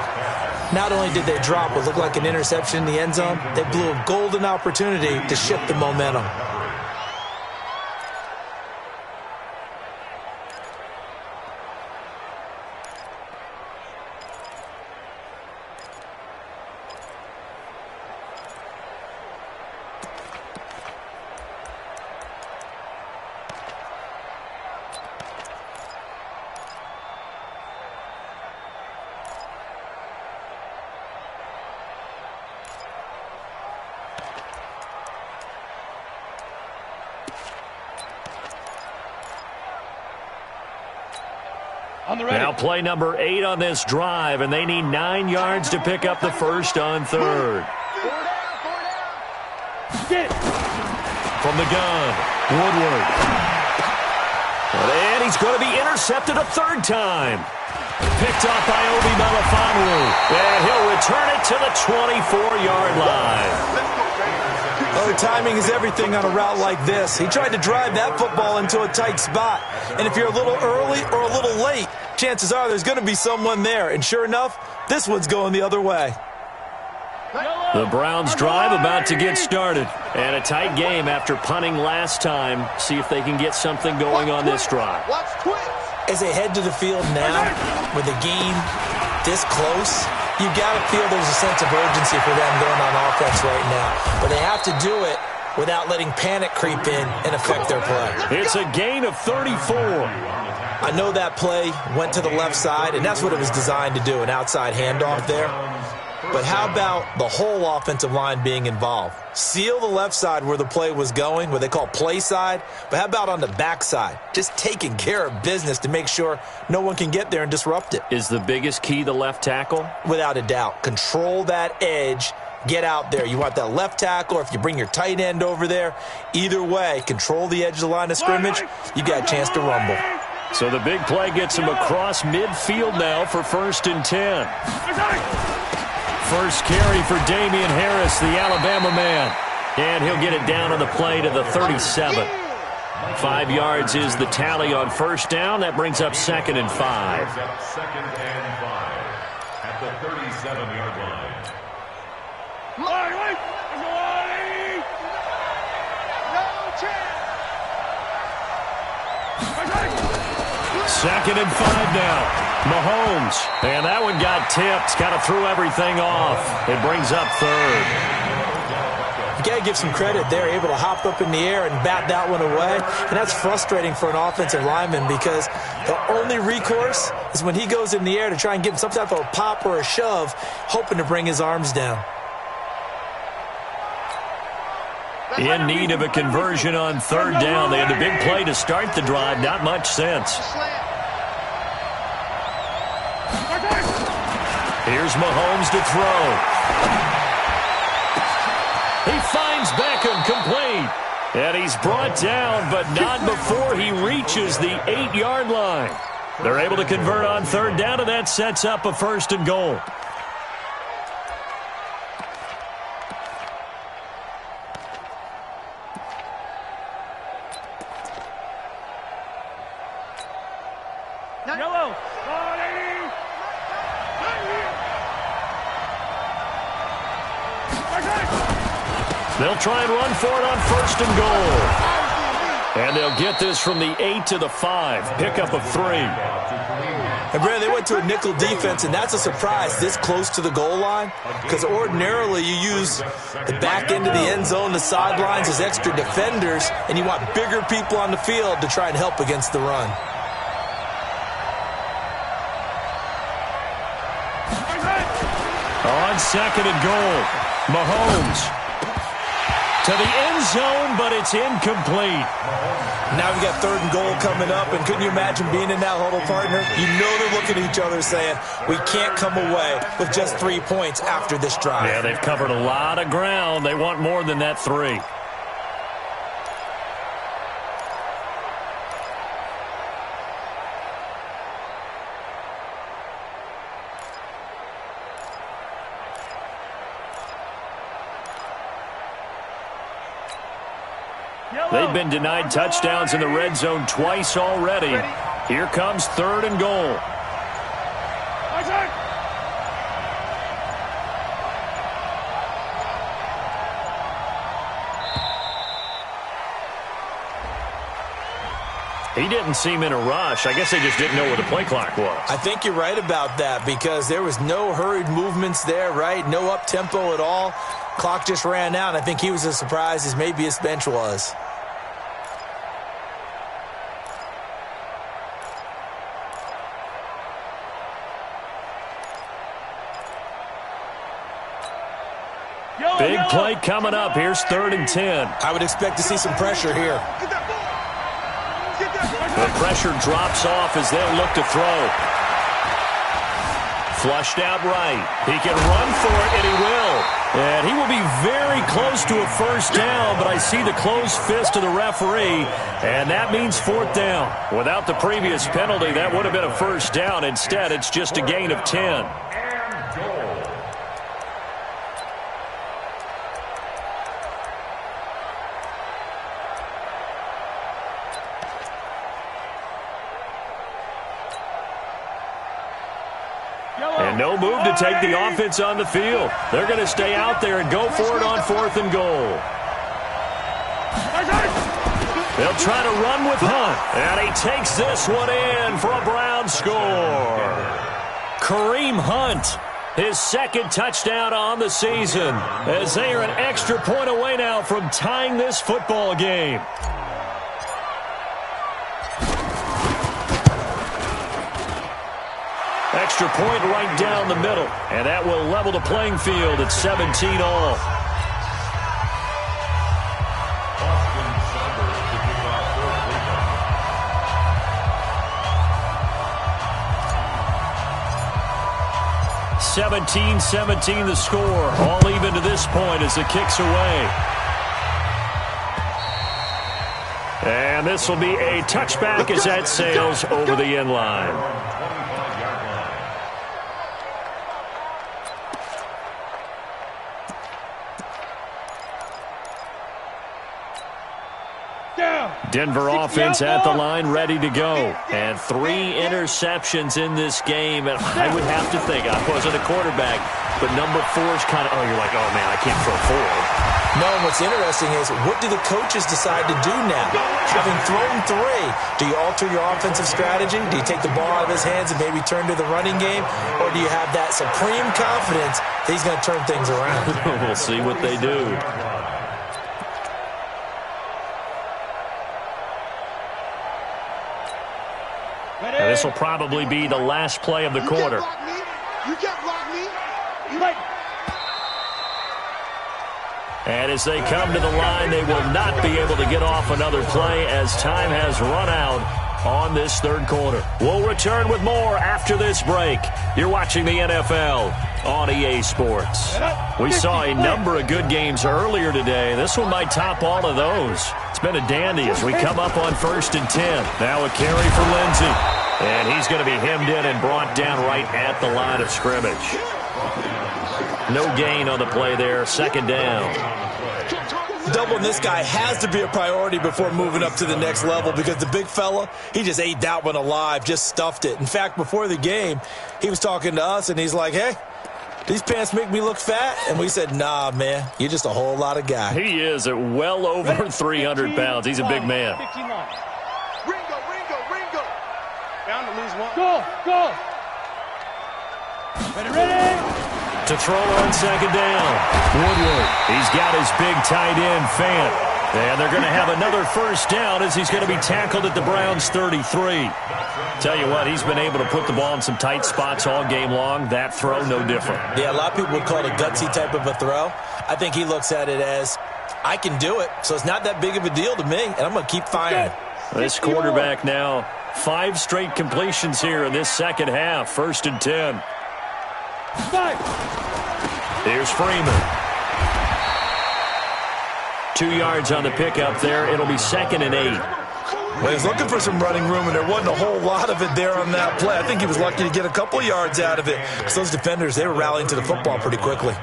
Not only did they drop what looked like an interception in the end zone, they blew a golden opportunity to shift the momentum. Now play number 8 on this drive, and they need 9 yards to pick up the first on 3rd. From the gun, Woodward. And he's going to be intercepted a 3rd time. Picked off by Obi Melifonwu, and he'll return it to the 24-yard line. Oh, timing is everything on a route like this. He tried to drive that football into a tight spot. And if you're a little early or a little late, chances are there's going to be someone there. And sure enough, this one's going the other way. The Browns drive about to get started. And a tight game after punting last time. See if they can get something going on this drive. As they head to the field now, with the game this close, you got to feel there's a sense of urgency for them going on offense right now. But they have to do it without letting panic creep in and affect their play. It's a gain of 34. I know that play went to the left side, and that's what it was designed to do, an outside handoff there. But how about the whole offensive line being involved? Seal the left side where the play was going, what they call play side. But how about on the back side? Just taking care of business to make sure no one can get there and disrupt it. Is the biggest key the left tackle? Without a doubt. Control that edge. Get out there. You want that left tackle, or if you bring your tight end over there, either way, control the edge of the line of scrimmage. You got a chance to rumble. So the big play gets him across midfield now for 1st and 10. First carry for Damian Harris, the Alabama man. And he'll get it down on the play to the 37. 5 yards is the tally on 1st down. That brings up 2nd and 5. 2nd and 5 at the 37-yard line. Second and 5 now. Mahomes. And that one got tipped. Kind of threw everything off. It brings up 3rd. You got to give some credit. They're able to hop up in the air and bat that one away. And that's frustrating for an offensive lineman because the only recourse is when he goes in the air to try and give him some type of a pop or a shove, hoping to bring his arms down. In need of a conversion on 3rd down. They had the big play to start the drive. Not much sense. Here's Mahomes to throw. He finds Beckham complete. And he's brought down, but not before he reaches the 8-yard line. They're able to convert on 3rd down, and that sets up a 1st and goal. They'll try and run for it on 1st and goal. And they'll get this from the 8 to the 5. Pickup of 3. And Brad, they went to a nickel defense, and that's a surprise this close to the goal line because ordinarily you use the back end of the end zone, the sidelines as extra defenders, and you want bigger people on the field to try and help against the run. On 2nd and goal, Mahomes to the end zone, but it's incomplete. Now we've got 3rd and goal coming up, and couldn't you imagine being in that huddle, partner? You know they're looking at each other saying, we can't come away with just 3 points after this drive. Yeah, they've covered a lot of ground. They want more than that 3. They've been denied touchdowns in the red zone twice already. Here comes 3rd and goal. He didn't seem in a rush. I guess they just didn't know where the play clock was. I think you're right about that because there was no hurried movements there, right? No up-tempo at all. Clock just ran out, and I think he was as surprised as maybe his bench was. Big play coming up. Here's 3rd and 10. I would expect to see some pressure here. The pressure drops off as they'll look to throw. Flushed out right. He can run for it, and he will. And he will be very close to a first down, but I see the closed fist of the referee, and that means 4th down. Without the previous penalty, that would have been a first down. Instead, it's just a gain of 10. And no move to take the offense on the field. They're going to stay out there and go for it on 4th and goal. They'll try to run with Hunt. And he takes this one in for a Brown score. Kareem Hunt, his 2nd touchdown on the season, as they are an extra point away now from tying this football game. Extra point right down the middle, and that will level the playing field at 17 all. (17-17) the score, all even to this point as the kick's away. And this will be a touchback as that sails over the end line. Denver offense at the line, ready to go. And 3 interceptions in this game. And I would have to think, I wasn't a quarterback, but number 4 is kind of, you're like, oh, man, I can't throw 4. No, and what's interesting is, what do the coaches decide to do now? Having thrown 3, do you alter your offensive strategy? Do you take the ball out of his hands and maybe turn to the running game? Or do you have that supreme confidence that he's going to turn things around? We'll see what they do. And this will probably be the last play of the quarter. You can't block me. And as they come to the line, they will not be able to get off another play as time has run out on this 3rd quarter. We'll return with more after this break. You're watching the NFL on EA Sports. We saw a number of good games earlier today. This one might top all of those. It's been a dandy as we come up on 1st and 10. Now a carry for Lindsey. And he's going to be hemmed in and brought down right at the line of scrimmage. No gain on the play there. 2nd down. Doubling this guy has to be a priority before moving up to the next level because the big fella, he just ate that one alive, just stuffed it. In fact, before the game, he was talking to us, and he's like, hey, these pants make me look fat. And we said, nah, man, you're just a whole lot of guy. He is at well over 300 pounds. He's a big man. Ringo. Bound to lose one. Go. Ready. To throw on 2nd down. Woodward. He's got his big tight end, Fant. And they're going to have another first down as he's going to be tackled at the Browns' 33. Tell you what, he's been able to put the ball in some tight spots all game long. That throw, no different. Yeah, a lot of people would call it a gutsy type of a throw. I think he looks at it as, I can do it, so it's not that big of a deal to me, and I'm going to keep firing. This quarterback now, 5 straight completions here in this 2nd half. 1st and 10. Here's Freeman. 2 yards on the pickup there. It'll be 2nd and 8. Well, he's looking for some running room, and there wasn't a whole lot of it there on that play. I think he was lucky to get a couple yards out of it. So those defenders, they were rallying to the football pretty quickly.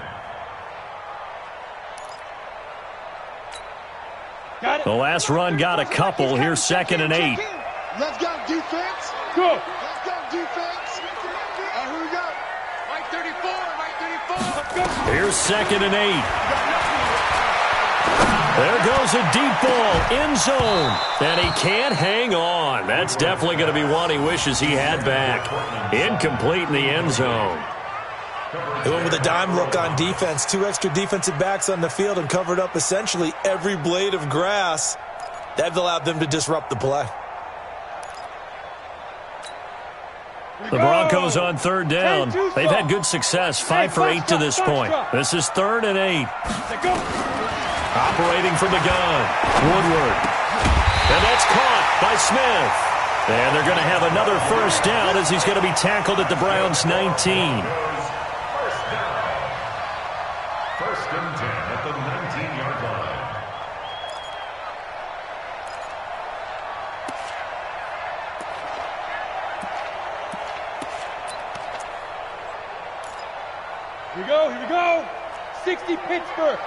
Got The last run got a couple. Here's 2nd and 8. Let's go, defense. Go. Let's go, defense. Here we go. Right 34, right 34. Here's 2nd and 8. There goes a deep ball, end zone, and he can't hang on. That's definitely going to be one he wishes he had back. Incomplete in the end zone. They went with a dime look on defense. 2 extra defensive backs on the field and covered up essentially every blade of grass. That allowed them to disrupt the play. The Broncos on 3rd down. They've had good success, 5 for 8 to this point. This is 3rd and 8. Operating from the gun, Woodward. And that's caught by Smith. And they're going to have another 1st down as he's going to be tackled at the Browns' 19. 1st and 10 at the 19-yard line. Here we go, here we go. 60 Pittsburgh.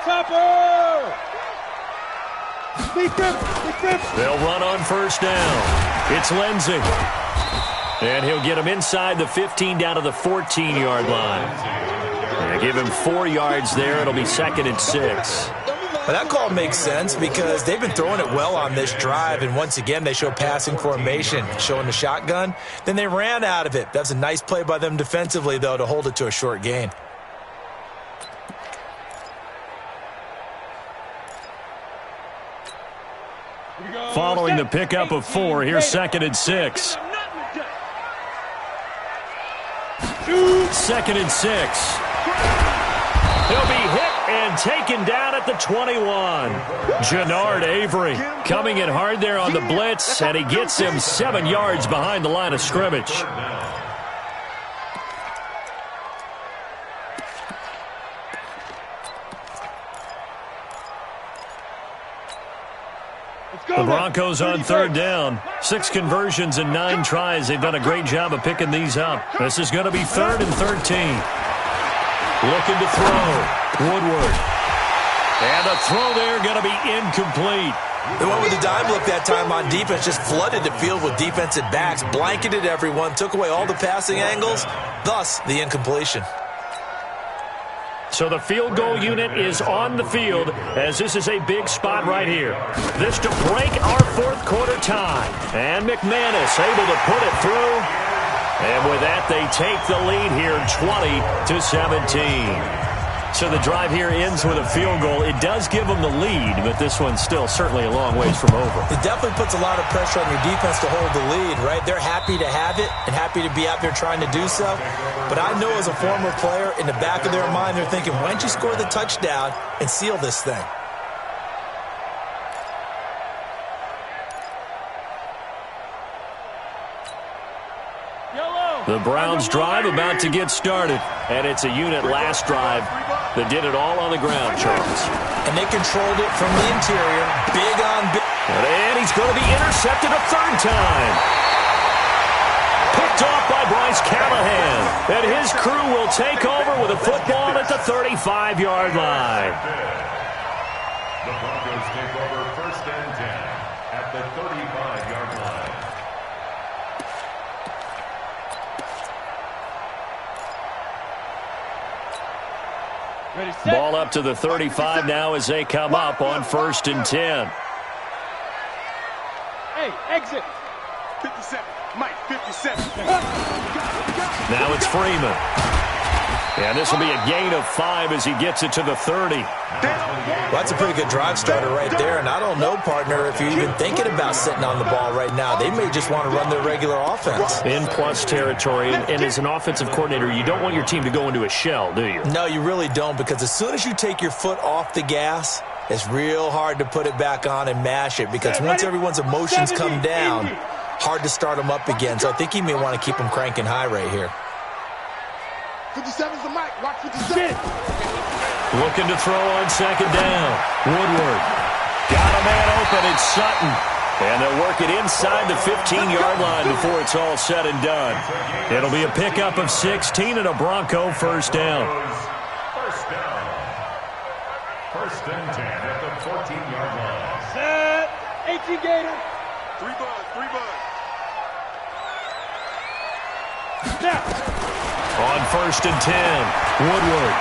Topper. Big grip. They'll run on 1st down. It's Lindsey. And he'll get him inside the 15 down to the 14-yard line. And give him 4 yards there. It'll be 2nd and 6. But that call makes sense because they've been throwing it well on this drive, and once again they show passing formation, showing the shotgun. Then they ran out of it. That's a nice play by them defensively, though, to hold it to a short gain. Following the pickup of 4, here's 2nd and 6. 2nd and 6. He'll be hit and taken down at the 21. Jannard Avery coming in hard there on the blitz, and he gets him 7 yards behind the line of scrimmage. The Broncos on 3rd down. 6 conversions and 9 tries. They've done a great job of picking these up. This is going to be 3rd and 13. Looking to throw. Woodward. And the throw there going to be incomplete. They went with the dime look that time on defense, just flooded the field with defensive backs, blanketed everyone, took away all the passing angles, thus the incompletion. So the field goal unit is on the field as this is a big spot right here. This to break our 4th quarter tie. And McManus able to put it through. And with that, they take the lead here 20-17. So the drive here ends with a field goal. It does give them the lead, but this one's still certainly a long ways from over. It definitely puts a lot of pressure on your defense to hold the lead, right? They're happy to have it and happy to be out there trying to do so. But I know as a former player, in the back of their mind, they're thinking, why don't you score the touchdown and seal this thing? The Browns drive about to get started, and it's a unit last drive that did it all on the ground, Charles. And they controlled it from the interior, big on big. And he's going to be intercepted a 3rd time. Picked off by Bryce Callahan, and his crew will take over with a football at the 35-yard line. The Broncos take over 1st and 10 at the 35-yard line. Ball up to the 35 now as they come up on 1st and 10. Hey, exit. 57. Mike, 57. Now it's Freeman. And this will be a gain of 5 as he gets it to the 30. Well, that's a pretty good drive starter right there. And I don't know, partner, if you're even thinking about sitting on the ball right now. They may just want to run their regular offense. In plus territory. And as an offensive coordinator, you don't want your team to go into a shell, do you? No, you really don't, because as soon as you take your foot off the gas, it's real hard to put it back on and mash it, because once everyone's emotions come down, hard to start them up again. So I think you may want to keep them cranking high right here. 57's the mic. Watch 57. Looking to throw on 2nd down. Woodward. Got a man open. It's Sutton. And they'll work it inside the 15-yard line before it's all said and done. It'll be a pickup of 16 and a Bronco 1st down. First and 10 at the 14-yard line. Set. 18 Gator. Three buzz, three buzz. Now. On first and 10, Woodward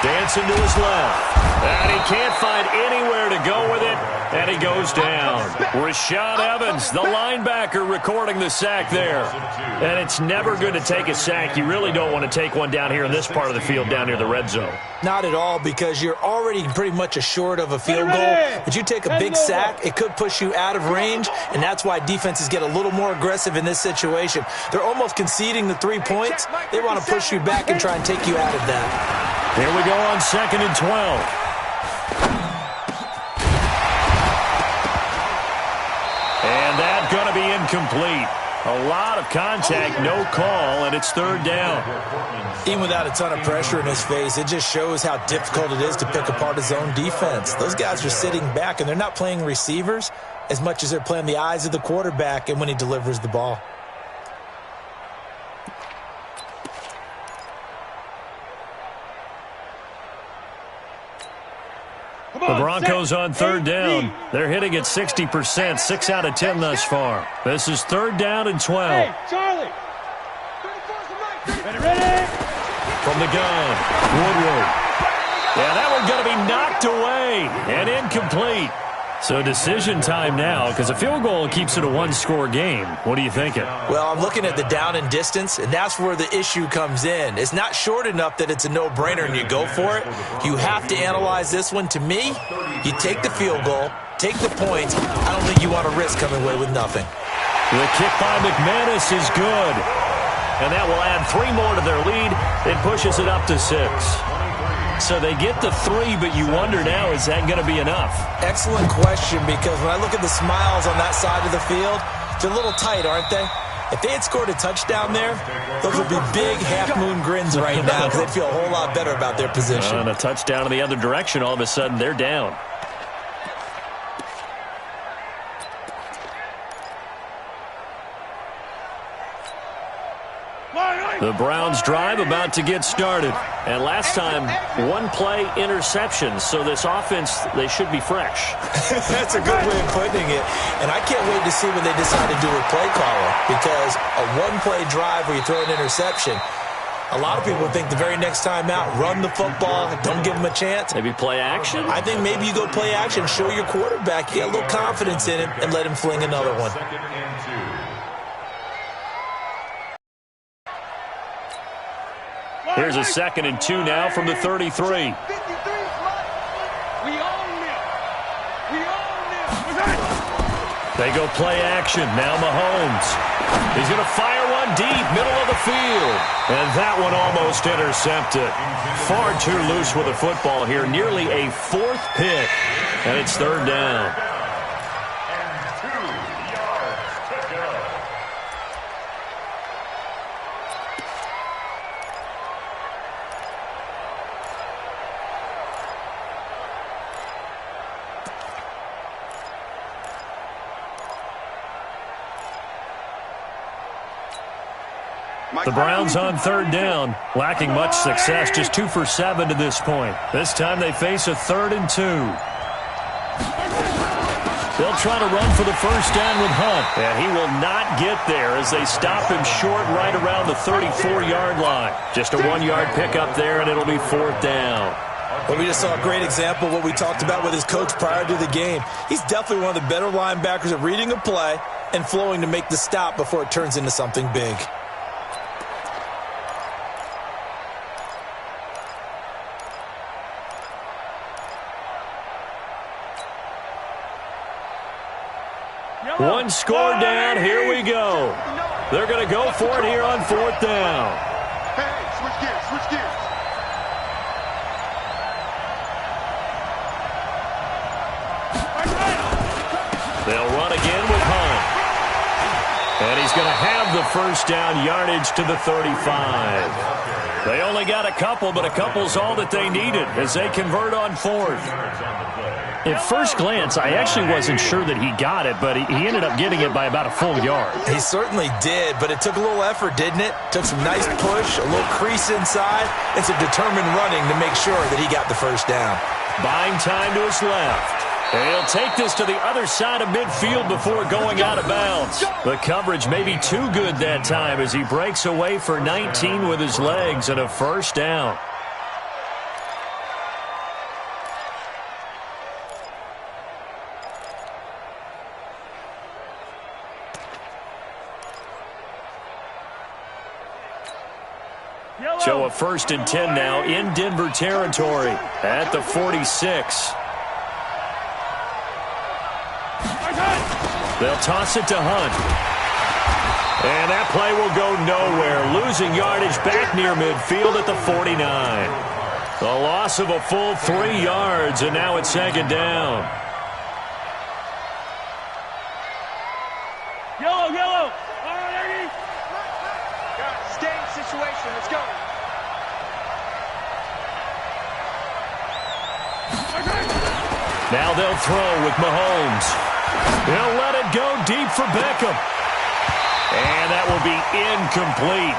dancing to his left. And he can't find anywhere to go with it, and he goes down. Rashad Evans, the linebacker, recording the sack there. And it's never good to take a sack. You really don't want to take one down here in this part of the field, down near the red zone. Not at all, because you're already pretty much assured of a field goal. But you take a big sack, it could push you out of range, and that's why defenses get a little more aggressive in this situation. They're almost conceding the 3 points. They want to push you back and try and take you out of that. Here we go on 2nd and 12. And that's going to be incomplete. A lot of contact, no call, and it's 3rd down. Even without a ton of pressure in his face, it just shows how difficult it is to pick apart his own defense. Those guys are sitting back, and they're not playing receivers as much as they're playing the eyes of the quarterback and when he delivers the ball. The Broncos on 3rd down. They're hitting at 60%, 6 out of 10 thus far. This is 3rd down and 12. Hey, Charlie. Ready. From the gun, Woodward. Yeah, that one's going to be knocked away and incomplete. So decision time now, because a field goal keeps it a one-score game. What are you thinking? Well, I'm looking at the down and distance, and that's where the issue comes in. It's not short enough that it's a no-brainer and you go for it. You have to analyze this one. To me, you take the field goal, take the points. I don't think you want to risk coming away with nothing. The kick by McManus is good. And that will add 3 more to their lead. It pushes it up to 6. So they get the 3, but you wonder now, is that going to be enough? Excellent question, because when I look at the smiles on that side of the field, they're a little tight, aren't they? If they had scored a touchdown there, those would be big half-moon grins right now, because they'd feel a whole lot better about their position. And a touchdown in the other direction, all of a sudden they're down. The Browns drive about to get started. And last time, 1-play interception. So this offense, they should be fresh. That's a good way of putting it. And I can't wait to see what they decide to do with play caller. Because a 1-play drive where you throw an interception, a lot of people think the very next time out, run the football, don't give them a chance. Maybe play action? I think maybe you go play action, show your quarterback, you get a little confidence in him, and let him fling another one. Here's a 2nd and 2 now from the 33. We own them. We own them. They go play action. Now Mahomes. He's going to fire one deep, middle of the field. And that one almost intercepted. Far too loose with the football here. Nearly a 4th pick. And it's 3rd down. The Browns on 3rd down, lacking much success, just 2 for 7 to this point. This time they face a 3rd and 2. They'll try to run for the first down with Hunt, and he will not get there as they stop him short right around the 34-yard line. Just a 1-yard pickup there, and it'll be 4th down. Well, we just saw a great example of what we talked about with his coach prior to the game. He's definitely one of the better linebackers at reading a play and flowing to make the stop before it turns into something big. One score down. Here we go. They're going to go for it here on 4th down. Hey, switch gears, switch gears. They'll run again with Hunt. And he's going to have the first down, yardage to the 35. They only got a couple, but a couple's all that they needed as they convert on 4th. At first glance, I actually wasn't sure that he got it, but he ended up getting it by about a full yard. He certainly did, but it took a little effort, didn't it? Took some nice push, a little crease inside, and some determined running to make sure that he got the first down. Buying time to his left. And he'll take this to the other side of midfield before going out of bounds. The coverage may be too good that time as he breaks away for 19 with his legs and a first down. So a 1st and 10 now in Denver territory at the 46. They'll toss it to Hunt. And that play will go nowhere. Losing yardage back near midfield at the 49. A loss of a full 3 yards, and now it's 2nd down. Yellow, yellow. All right, Ernie. Stay in situation. Let's go. Now they'll throw with Mahomes. They'll let it go deep for Beckham. And that will be incomplete.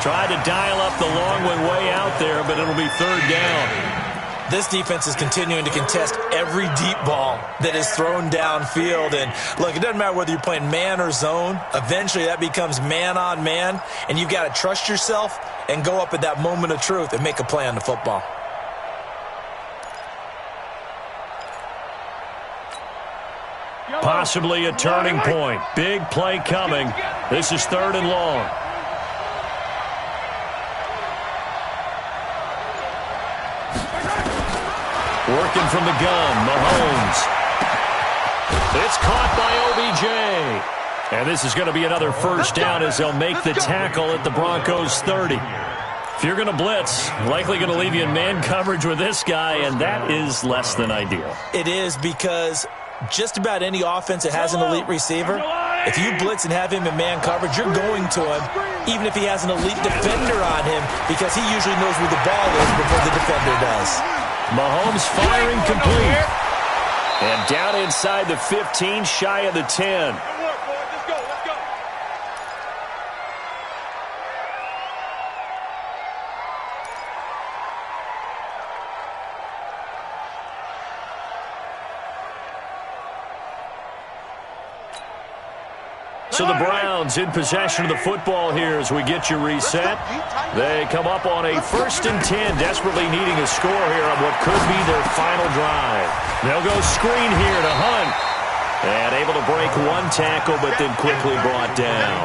Tried to dial up the long one way out there, but it'll be 3rd down. This defense is continuing to contest every deep ball that is thrown downfield. And, look, it doesn't matter whether you're playing man or zone. Eventually that becomes man on man, and you've got to trust yourself and go up at that moment of truth and make a play on the football. Possibly a turning point. Big play coming. This is 3rd and long. Working from the gun, Mahomes. It's caught by OBJ. And this is going to be another first down as they'll make the tackle at the Broncos 30. If you're going to blitz, likely going to leave you in man coverage with this guy, and that is less than ideal. It is, because just about any offense that has an elite receiver, if you blitz and have him in man coverage, you're going to him, even if he has an elite defender on him, because he usually knows where the ball is before the defender does. Mahomes firing complete. And down inside the 15, shy of the 10. So the Browns in possession of the football here as we get you reset. They come up on a 1st and 10, desperately needing a score here on what could be their final drive. They'll go screen here to Hunt. And able to break 1 tackle, but then quickly brought down.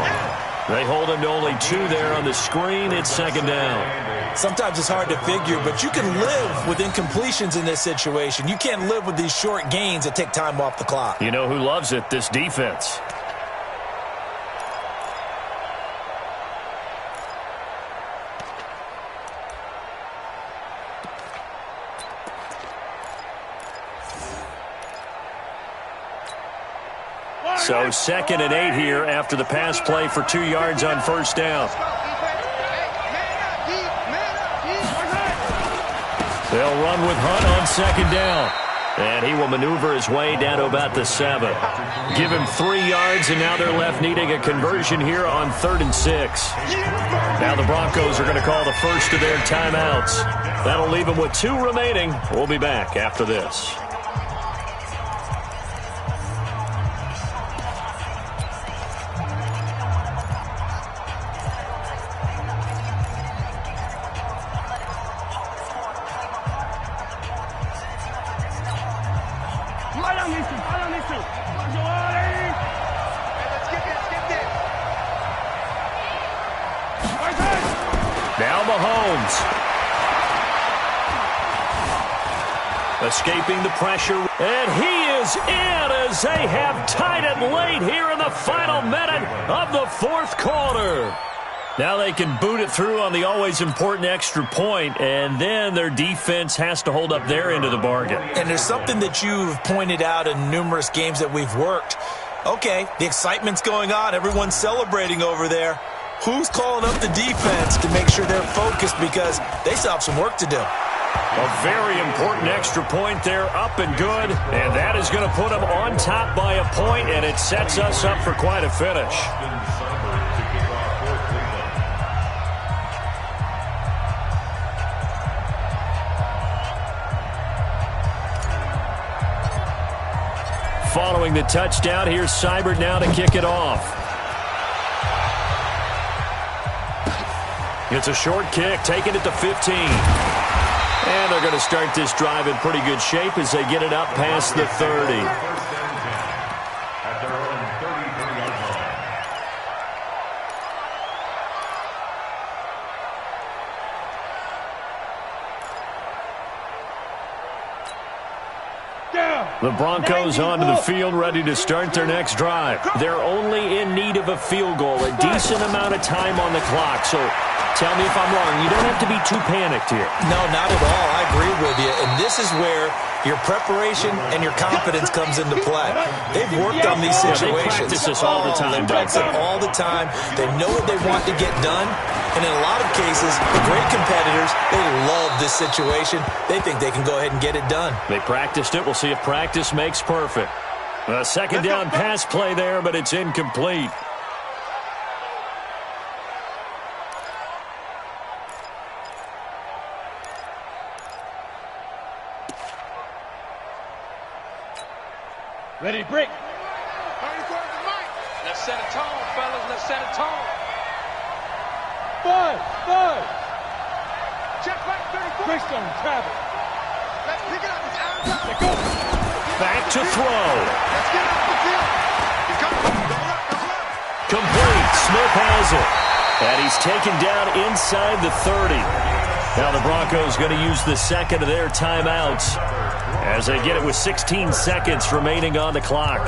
They hold him to only 2 there on the screen. It's 2nd down. Sometimes it's hard to figure, but you can live with incompletions in this situation. You can't live with these short gains that take time off the clock. You know who loves it? This defense. So 2nd and 8 here after the pass play for 2 yards on 1st down. They'll run with Hunt on 2nd down. And he will maneuver his way down to about the 7. Give him 3 yards, and now they're left needing a conversion here on 3rd and 6. Now the Broncos are going to call the first of their timeouts. That'll leave them with 2 remaining. We'll be back after this. Now Mahomes. Escaping the pressure. And he is in as they have tied it late here in the final minute of the 4th quarter. Now they can boot it through on the always important extra point, and then their defense has to hold up their end of the bargain. And there's something that you've pointed out in numerous games that we've worked. Okay, the excitement's going on. Everyone's celebrating over there. Who's calling up the defense to make sure they're focused, because they still have some work to do? A very important extra point there, up and good, and that is going to put them on top by a point, and it sets us up for quite a finish. throwing the touchdown. Here's Seibert now to kick it off. It's a short kick, taking it to 15. And they're going to start this drive in pretty good shape as they get it up past the 30. The Broncos onto the field, ready to start their next drive. They're only in need of a field goal, a decent amount of time on the clock. So tell me if I'm wrong. You don't have to be too panicked here. No, not at all. I agree with you. And this is where your preparation and your confidence comes into play. They've worked on these situations. They practice this all the time. They practice it all the time. They know what they want to get done. And in a lot of cases, the great competitors, they love this situation. They think they can go ahead and get it done. They practiced it. We'll see if practice makes perfect. A second down pass play there, but it's incomplete. Ready to break. Let's set a tone, fellas. Let's set a tone. 5. Check back 34. Greystone, travel. Let's pick it up. It's out of time. Let go. Back to throw. Let's get off the field. He's coming. Double up, double up. Complete. Smith has it. And he's taken down inside the 30. Now the Broncos going to use the second of their timeouts as they get it with 16 seconds remaining on the clock.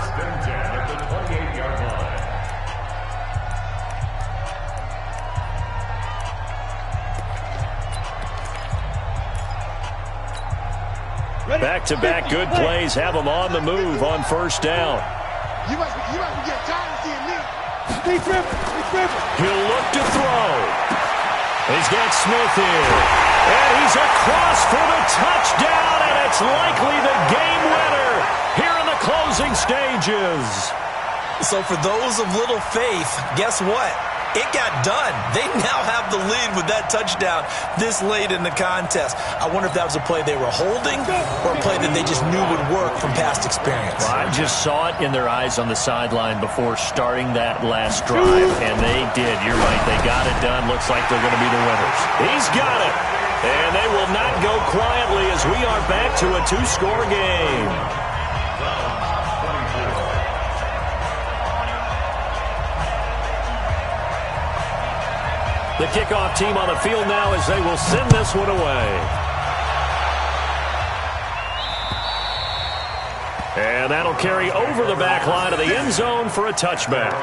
Back-to-back good plays have them on the move on first down. You must be getting tired of seeing me. He's driven. He'll look to throw. He's got Smith here. And he's across for the touchdown, and it's likely the game winner here in the closing stages. So for those of little faith, guess what? It got done. They now have the lead with that touchdown this late in the contest. I wonder if that was a play they were holding or a play that they just knew would work from past experience. Well, I just saw it in their eyes on the sideline before starting that last drive, and they did. You're right. They got it done. Looks like they're going to be the winners. He's got it. And they will not go quietly as we are back to a two-score game. The kickoff team on the field now as they will send this one away. And that'll carry over the back line of the end zone for a touchback.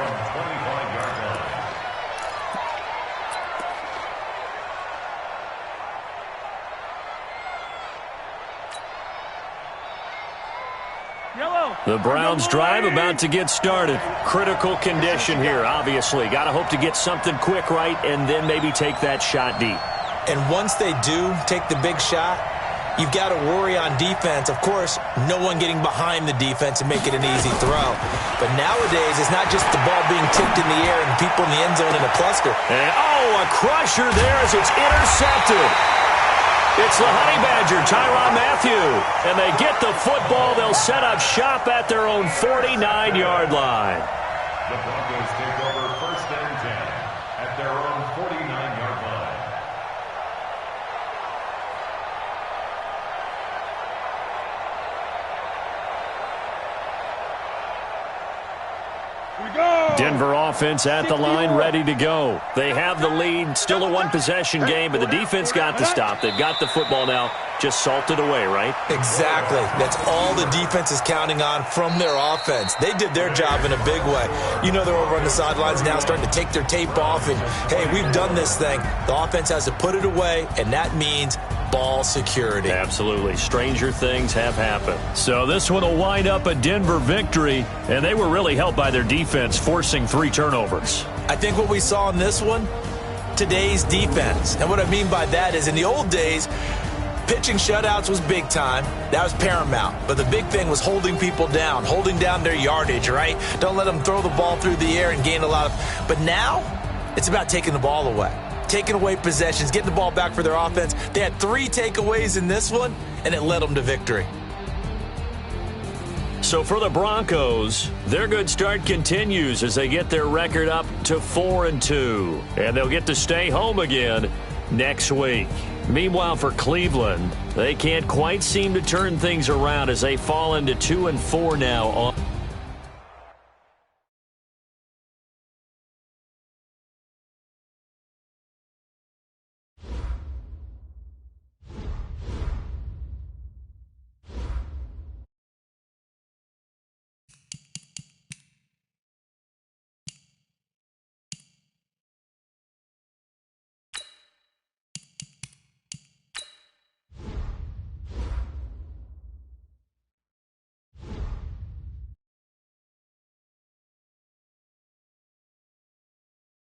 The Browns drive about to get started. Critical condition here, obviously. Got to hope to get something quick right and then maybe take that shot deep. And once they do take the big shot, you've got to worry on defense. Of course, no one getting behind the defense and make it an easy throw. But nowadays, it's not just the ball being tipped in the air and people in the end zone in a cluster. And, a crusher there as it's intercepted. It's the Honey Badger, Tyrann Mathieu. And they get the football. They'll set up shop at their own 49-yard line. The Broncos take over first and 10 at their own 49-yard line. Here we go. Denver offense at the line, ready to go. They have the lead, still a one-possession game, but the defense got the stop. They've got the football now, just salted away, right? Exactly. That's all the defense is counting on from their offense. They did their job in a big way. You know they're over on the sidelines now starting to take their tape off, and, hey, we've done this thing. The offense has to put it away, and that means ball security. Absolutely. Stranger things have happened. So this one will wind up a Denver victory, and they were really helped by their defense forcing 3 turnovers. I think what we saw in this one, today's defense. And what I mean by that is in the old days, pitching shutouts was big time. That was paramount. But the big thing was holding people down, holding down their yardage, right? Don't let them throw the ball through the air and gain a lot of... But now, it's about taking the ball away. Taking away possessions, getting the ball back for their offense. They had 3 takeaways in this one, and it led them to victory. So for the Broncos, their good start continues as they get their record up to 4-2. And they'll get to stay home again next week. Meanwhile, for Cleveland, they can't quite seem to turn things around as they fall into 2-4 now on